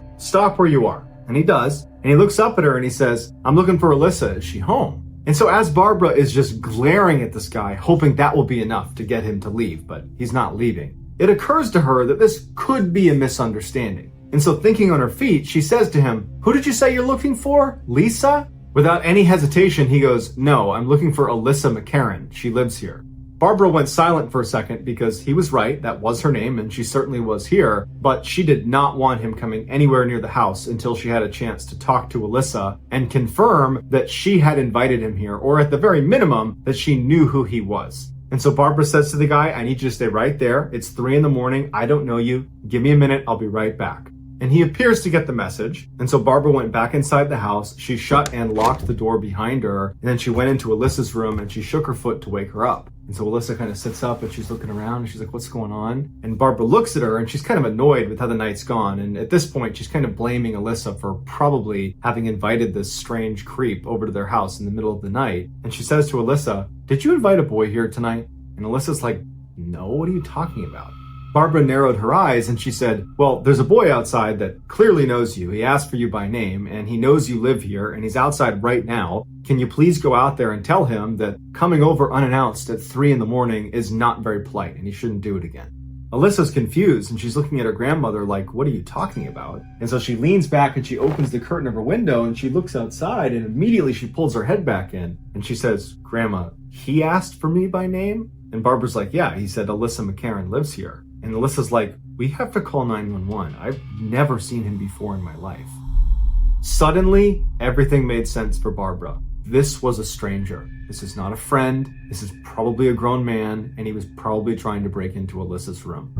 where you are. And he does. And he looks up at her and he says, I'm looking for Alyssa. Is she home? And so as Barbara is just glaring at this guy, hoping that will be enough to get him to leave, but he's not leaving, it occurs to her that this could be a misunderstanding. And so thinking on her feet, she says to him, who did you say you're looking for? Lisa? Without any hesitation, he goes, no, I'm looking for Alyssa McCarran. She lives here. Barbara went silent for a second because he was right. That was her name, and she certainly was here. But she did not want him coming anywhere near the house until she had a chance to talk to Alyssa and confirm that she had invited him here, or at the very minimum, that she knew who he was. And so Barbara says to the guy, I need you to stay right there. It's 3 a.m. I don't know you. Give me a minute. I'll be right back. And he appears to get the message. And so Barbara went back inside the house. She shut and locked the door behind her. And then she went into Alyssa's room and she shook her foot to wake her up. And so Alyssa kind of sits up and she's looking around and she's like, what's going on? And Barbara looks at her and she's kind of annoyed with how the night's gone. And at this point, she's kind of blaming Alyssa for probably having invited this strange creep over to their house in the middle of the night. And she says to Alyssa, did you invite a boy here tonight? And Alyssa's like, no, what are you talking about? Barbara narrowed her eyes and she said, well, there's a boy outside that clearly knows you. He asked for you by name and he knows you live here and he's outside right now. Can you please go out there and tell him that coming over unannounced at 3 a.m. is not very polite and he shouldn't do it again? Alyssa's confused and she's looking at her grandmother like, what are you talking about? And so she leans back and she opens the curtain of her window and she looks outside and immediately she pulls her head back in and she says, Grandma, he asked for me by name? And Barbara's like, yeah, he said Alyssa McCarran lives here. And Alyssa's like, we have to call 911. I've never seen him before in my life. Suddenly, everything made sense for Barbara. This was a stranger. This is not a friend. This is probably a grown man, and he was probably trying to break into Alyssa's room.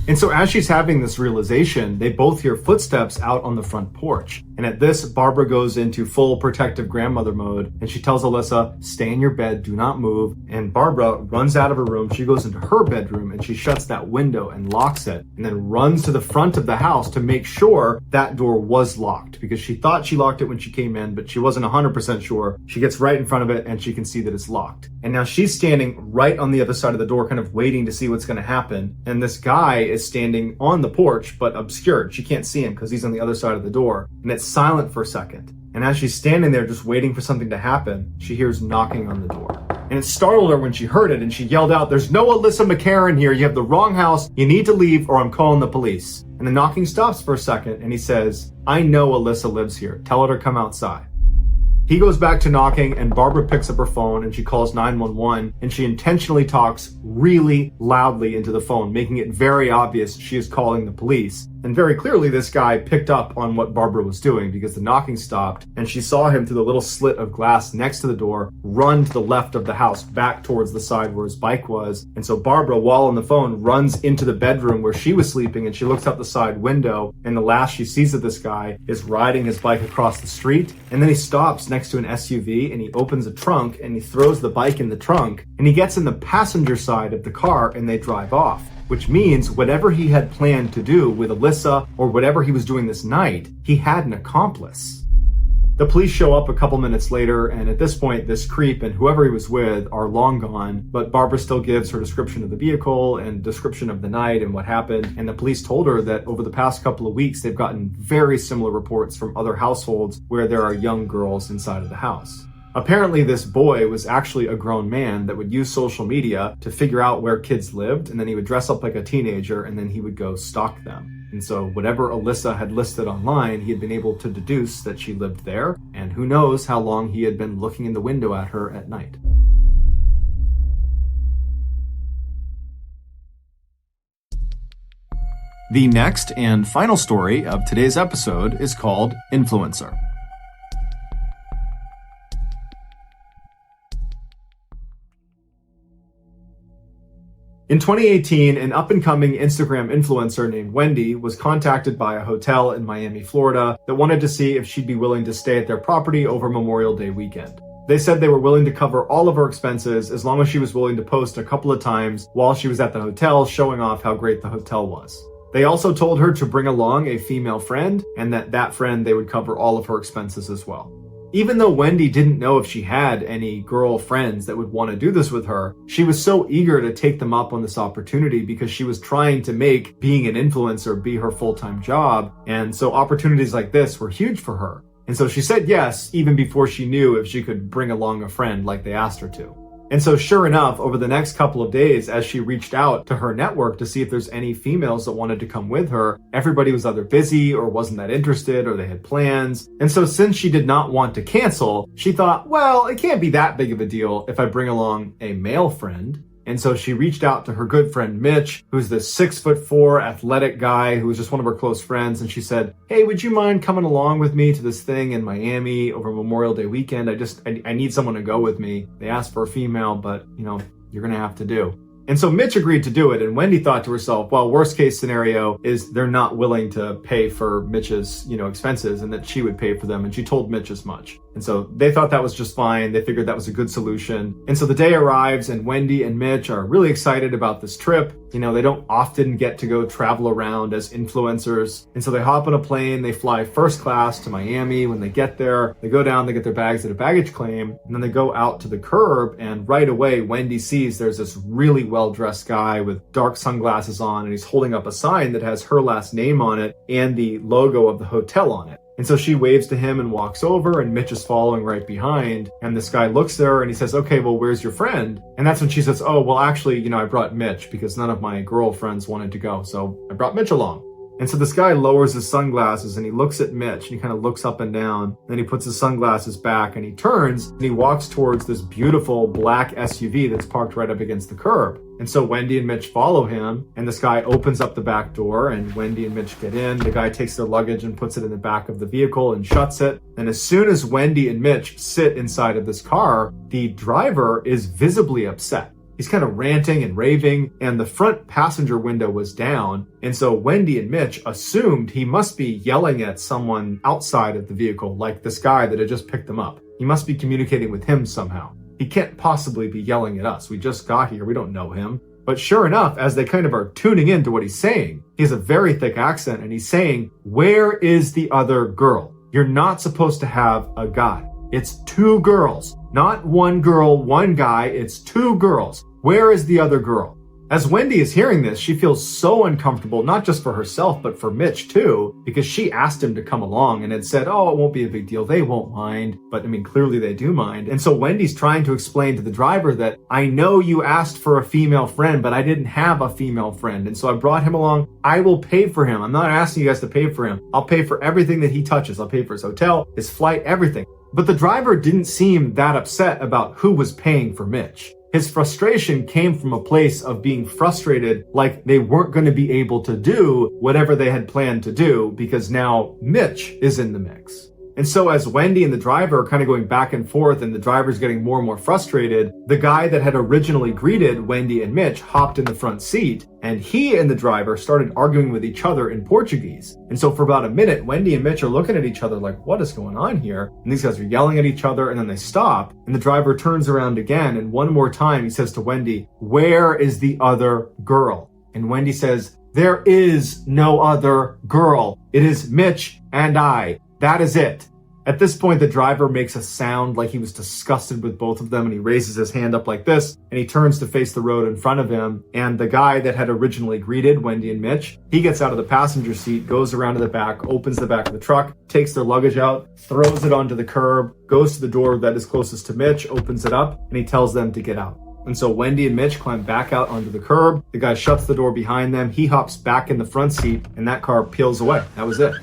And so as she's having this realization, they both hear footsteps out on the front porch. And at this, Barbara goes into full protective grandmother mode and she tells Alyssa, stay in your bed, do not move. And Barbara runs out of her room. She goes into her bedroom and she shuts that window and locks it and then runs to the front of the house to make sure that door was locked because she thought she locked it when she came in, but she wasn't 100% sure. She gets right in front of it and she can see that it's locked. And now she's standing right on the other side of the door, kind of waiting to see what's going to happen. And this guy is standing on the porch, but obscured. She can't see him because he's on the other side of the door. And it's silent for a second. And as she's standing there just waiting for something to happen, she hears knocking on the door. And it startled her when she heard it and she yelled out, there's no Alyssa McCarran here. You have the wrong house. You need to leave or I'm calling the police. And the knocking stops for a second and he says, I know Alyssa lives here. Tell her to come outside. He goes back to knocking, and Barbara picks up her phone and she calls 911, and she intentionally talks really loudly into the phone, making it very obvious she is calling the police. And very clearly this guy picked up on what Barbara was doing, because the knocking stopped and she saw him through the little slit of glass next to the door run to the left of the house back towards the side where his bike was. And so Barbara, while on the phone, runs into the bedroom where she was sleeping, and she looks out the side window, and the last she sees of this guy is riding his bike across the street. And then he stops next to an SUV and he opens a trunk and he throws the bike in the trunk, and he gets in the passenger side of the car and they drive off. Which means whatever he had planned to do with Alyssa, or whatever he was doing this night, he had an accomplice. The police show up a couple minutes later, and at this point, this creep and whoever he was with are long gone, but Barbara still gives her description of the vehicle and description of the night and what happened, and the police told her that over the past couple of weeks, they've gotten very similar reports from other households where there are young girls inside of the house. Apparently, this boy was actually a grown man that would use social media to figure out where kids lived, and then he would dress up like a teenager, and then he would go stalk them. And so whatever Alyssa had listed online, he had been able to deduce that she lived there, and who knows how long he had been looking in the window at her at night. The next and final story of today's episode is called Influencer. In 2018, an up-and-coming Instagram influencer named Wendy was contacted by a hotel in Miami, Florida that wanted to see if she'd be willing to stay at their property over Memorial Day weekend. They said they were willing to cover all of her expenses as long as she was willing to post a couple of times while she was at the hotel, showing off how great the hotel was. They also told her to bring along a female friend, and that friend they would cover all of her expenses as well. Even though Wendy didn't know if she had any girl friends that would want to do this with her, she was so eager to take them up on this opportunity because she was trying to make being an influencer be her full-time job. And so opportunities like this were huge for her. And so she said yes, even before she knew if she could bring along a friend like they asked her to. And so sure enough, over the next couple of days, as she reached out to her network to see if there's any females that wanted to come with her, everybody was either busy or wasn't that interested, or they had plans. And so since she did not want to cancel, she thought, well, it can't be that big of a deal if I bring along a male friend. And so she reached out to her good friend Mitch, who's this 6'4" athletic guy who was just one of her close friends. And she said, hey, would you mind coming along with me to this thing in Miami over Memorial Day weekend? I need someone to go with me. They asked for a female, but you're going to have to do. And so Mitch agreed to do it, and Wendy thought to herself, well, worst case scenario is they're not willing to pay for Mitch's, expenses, and that she would pay for them, and she told Mitch as much. And so they thought that was just fine. They figured that was a good solution. And so the day arrives, and Wendy and Mitch are really excited about this trip. They don't often get to go travel around as influencers. And so they hop on a plane, they fly first class to Miami. When they get there, they go down, they get their bags at a baggage claim, and then they go out to the curb, and right away, Wendy sees there's this really well-dressed guy with dark sunglasses on, and he's holding up a sign that has her last name on it and the logo of the hotel on it. And so she waves to him and walks over, and Mitch is following right behind. And this guy looks at her and he says, okay, well, where's your friend? And that's when she says, oh, well, actually, I brought Mitch because none of my girlfriends wanted to go. So I brought Mitch along. And so this guy lowers his sunglasses and he looks at Mitch and he kind of looks up and down. Then he puts his sunglasses back and he turns and he walks towards this beautiful black SUV that's parked right up against the curb. And so Wendy and Mitch follow him, and this guy opens up the back door, and Wendy and Mitch get in. The guy takes their luggage and puts it in the back of the vehicle and shuts it. And as soon as Wendy and Mitch sit inside of this car, the driver is visibly upset. He's kind of ranting and raving, and the front passenger window was down. And so Wendy and Mitch assumed he must be yelling at someone outside of the vehicle, like this guy that had just picked them up. He must be communicating with him somehow. He can't possibly be yelling at us. We just got here. We don't know him. But sure enough, as they kind of are tuning into what he's saying, he has a very thick accent, and he's saying, where is the other girl? You're not supposed to have a guy. It's two girls. Not one girl, one guy. It's two girls. Where is the other girl? As Wendy is hearing this, she feels so uncomfortable, not just for herself, but for Mitch too, because she asked him to come along and had said, oh, it won't be a big deal. They won't mind. But clearly they do mind. And so Wendy's trying to explain to the driver that I know you asked for a female friend, but I didn't have a female friend. And so I brought him along. I will pay for him. I'm not asking you guys to pay for him. I'll pay for everything that he touches. I'll pay for his hotel, his flight, everything. But the driver didn't seem that upset about who was paying for Mitch. His frustration came from a place of being frustrated, like they weren't going to be able to do whatever they had planned to do because now Mitch is in the mix. And so as Wendy and the driver are kind of going back and forth and the driver's getting more and more frustrated, the guy that had originally greeted Wendy and Mitch hopped in the front seat, and he and the driver started arguing with each other in Portuguese. And so for about a minute, Wendy and Mitch are looking at each other like, what is going on here? And these guys are yelling at each other, and then they stop, and the driver turns around again, and one more time he says to Wendy, "Where is the other girl?" And Wendy says, "There is no other girl. It is Mitch and I. That is it." At this point, the driver makes a sound like he was disgusted with both of them, and he raises his hand up like this, and he turns to face the road in front of him. And the guy that had originally greeted Wendy and Mitch, he gets out of the passenger seat, goes around to the back, opens the back of the truck, takes their luggage out, throws it onto the curb, goes to the door that is closest to Mitch, opens it up, and he tells them to get out. And so Wendy and Mitch climb back out onto the curb. The guy shuts the door behind them. He hops back in the front seat, and that car peels away. That was it.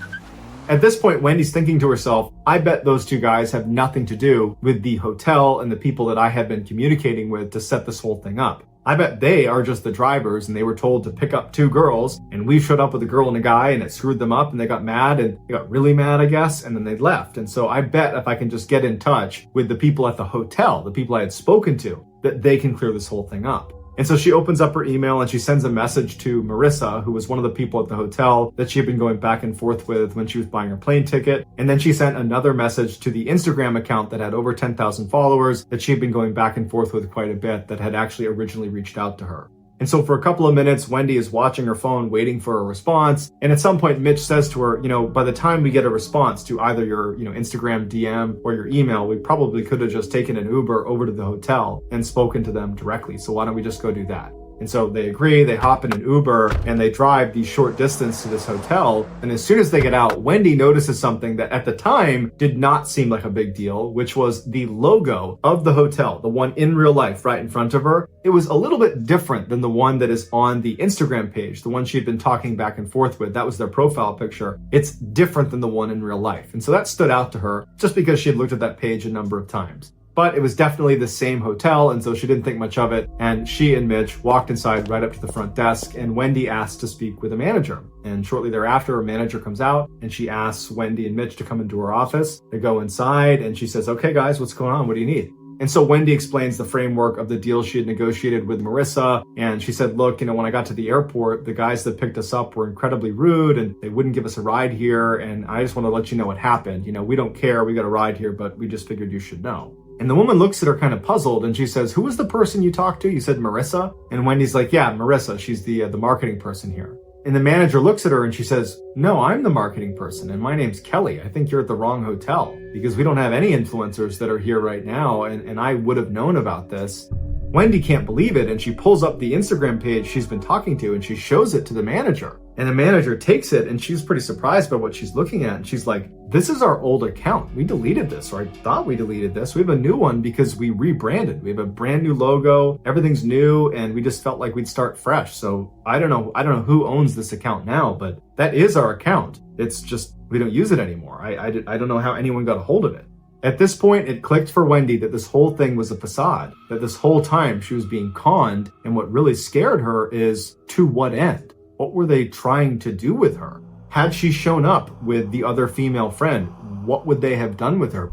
At this point, Wendy's thinking to herself, I bet those two guys have nothing to do with the hotel and the people that I have been communicating with to set this whole thing up. I bet they are just the drivers, and they were told to pick up two girls, and we showed up with a girl and a guy, and it screwed them up, and they got mad, and they got really mad, I guess, and then they left. And so I bet if I can just get in touch with the people at the hotel, the people I had spoken to, that they can clear this whole thing up. And so she opens up her email and she sends a message to Marissa, who was one of the people at the hotel that she had been going back and forth with when she was buying her plane ticket. And then she sent another message to the Instagram account that had over 10,000 followers that she had been going back and forth with quite a bit, that had actually originally reached out to her. And so for a couple of minutes, Wendy is watching her phone, waiting for a response. And at some point, Mitch says to her, by the time we get a response to either your, Instagram DM or your email, we probably could have just taken an Uber over to the hotel and spoken to them directly. So why don't we just go do that? And so they agree, they hop in an Uber, and they drive the short distance to this hotel. And as soon as they get out, Wendy notices something that at the time did not seem like a big deal, which was the logo of the hotel, the one in real life right in front of her. It was a little bit different than the one that is on the Instagram page, the one she had been talking back and forth with. That was their profile picture. It's different than the one in real life. And so that stood out to her just because she had looked at that page a number of times. But it was definitely the same hotel, and so she didn't think much of it. And she and Mitch walked inside right up to the front desk, and Wendy asked to speak with a manager. And shortly thereafter, a manager comes out, and she asks Wendy and Mitch to come into her office. They go inside, and she says, "Okay, guys, what's going on? What do you need?" And so Wendy explains the framework of the deal she had negotiated with Marissa. And she said, look, when I got to the airport, the guys that picked us up were incredibly rude, and they wouldn't give us a ride here. And I just want to let you know what happened. We don't care. We got a ride here, but we just figured you should know. And the woman looks at her kind of puzzled, and she says, "Who was the person you talked to? You said Marissa?" And Wendy's like, "Yeah, Marissa. She's the marketing person here." And the manager looks at her and she says, "No, I'm the marketing person, and my name's Kelly. I think you're at the wrong hotel, because we don't have any influencers that are here right now, and I would have known about this." Wendy can't believe it, and she pulls up the Instagram page she's been talking to, and she shows it to the manager. And the manager takes it, and she's pretty surprised by what she's looking at. And she's like, "This is our old account. We deleted this, or I thought we deleted this. We have a new one because we rebranded. We have a brand new logo. Everything's new, and we just felt like we'd start fresh. So I don't know who owns this account now, but that is our account. It's just we don't use it anymore. I don't know how anyone got a hold of it." At this point, it clicked for Wendy that this whole thing was a facade, that this whole time she was being conned, and what really scared her is, to what end? What were they trying to do with her? Had she shown up with the other female friend, what would they have done with her?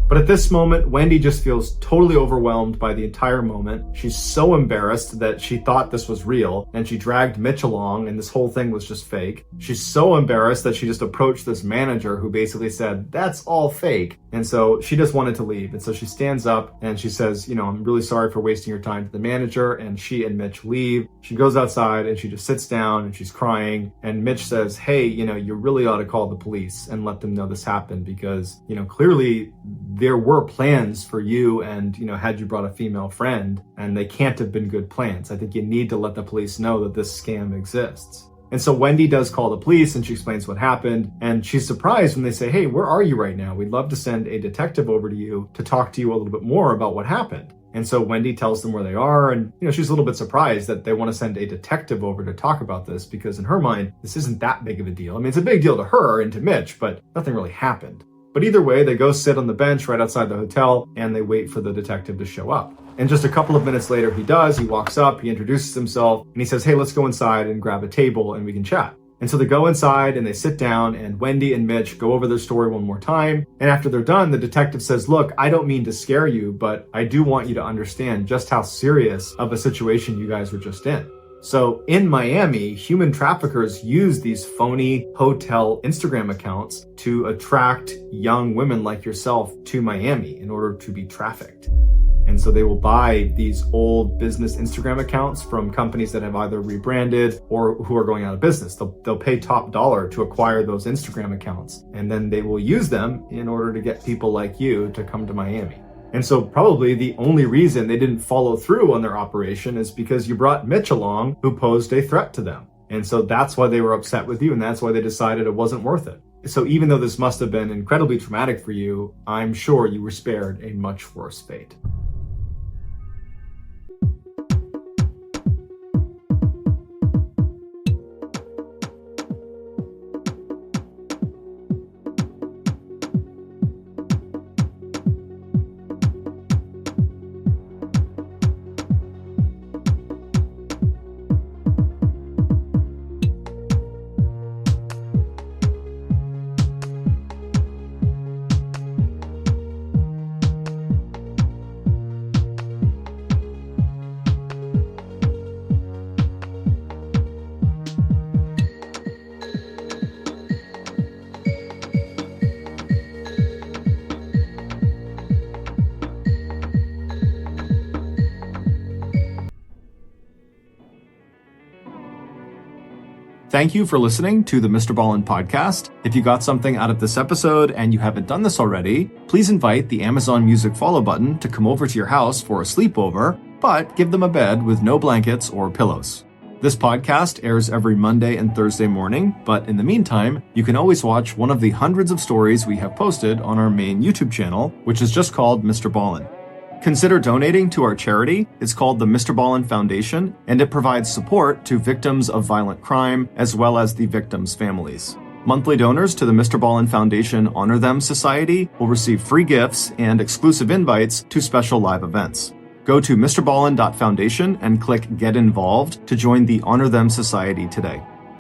But at this moment, Wendy just feels totally overwhelmed by the entire moment. She's so embarrassed that she thought this was real, and she dragged Mitch along, and this whole thing was just fake. She's so embarrassed that she just approached this manager who basically said, "That's all fake." And so she just wanted to leave. And so she stands up and she says, "I'm really sorry for wasting your time," to the manager, and she and Mitch leave. She goes outside and she just sits down and she's crying. And Mitch says, "Hey, you really ought to call the police and let them know this happened, because, clearly there were plans for you, and, had you brought a female friend, and they can't have been good plans. I think you need to let the police know that this scam exists." And so Wendy does call the police, and she explains what happened, and she's surprised when they say, "Hey, where are you right now? We'd love to send a detective over to you to talk to you a little bit more about what happened." And so Wendy tells them where they are, and she's a little bit surprised that they want to send a detective over to talk about this, because in her mind, this isn't that big of a deal. I mean, it's a big deal to her and to Mitch, but nothing really happened. But either way, they go sit on the bench right outside the hotel and they wait for the detective to show up. And just a couple of minutes later, he does. He walks up, he introduces himself, and he says, "Hey, let's go inside and grab a table and we can chat." And so they go inside and they sit down, and Wendy and Mitch go over their story one more time. And after they're done, the detective says, "Look, I don't mean to scare you, but I do want you to understand just how serious of a situation you guys were just in." So in Miami, human traffickers use these phony hotel Instagram accounts to attract young women like yourself to Miami in order to be trafficked. And so they will buy these old business Instagram accounts from companies that have either rebranded or who are going out of business. They'll pay top dollar to acquire those Instagram accounts, and then they will use them in order to get people like you to come to Miami. And so probably the only reason they didn't follow through on their operation is because you brought Mitch along, who posed a threat to them. And so that's why they were upset with you, and that's why they decided it wasn't worth it. So even though this must have been incredibly traumatic for you, I'm sure you were spared a much worse fate. Thank you for listening to the Mr. Ballin podcast. If you got something out of this episode and you haven't done this already, please invite the Amazon Music follow button to come over to your house for a sleepover, but give them a bed with no blankets or pillows. This podcast airs every Monday and Thursday morning, but in the meantime, you can always watch one of the hundreds of stories we have posted on our main YouTube channel, which is just called Mr. Ballin. Consider donating to our charity. It's called the Mr. Ballin Foundation, and it provides support to victims of violent crime as well as the victims' families. Monthly donors to the Mr. Ballin Foundation Honor Them Society will receive free gifts and exclusive invites to special live events. Go to mrballin.foundation and click Get Involved to join the Honor Them Society today.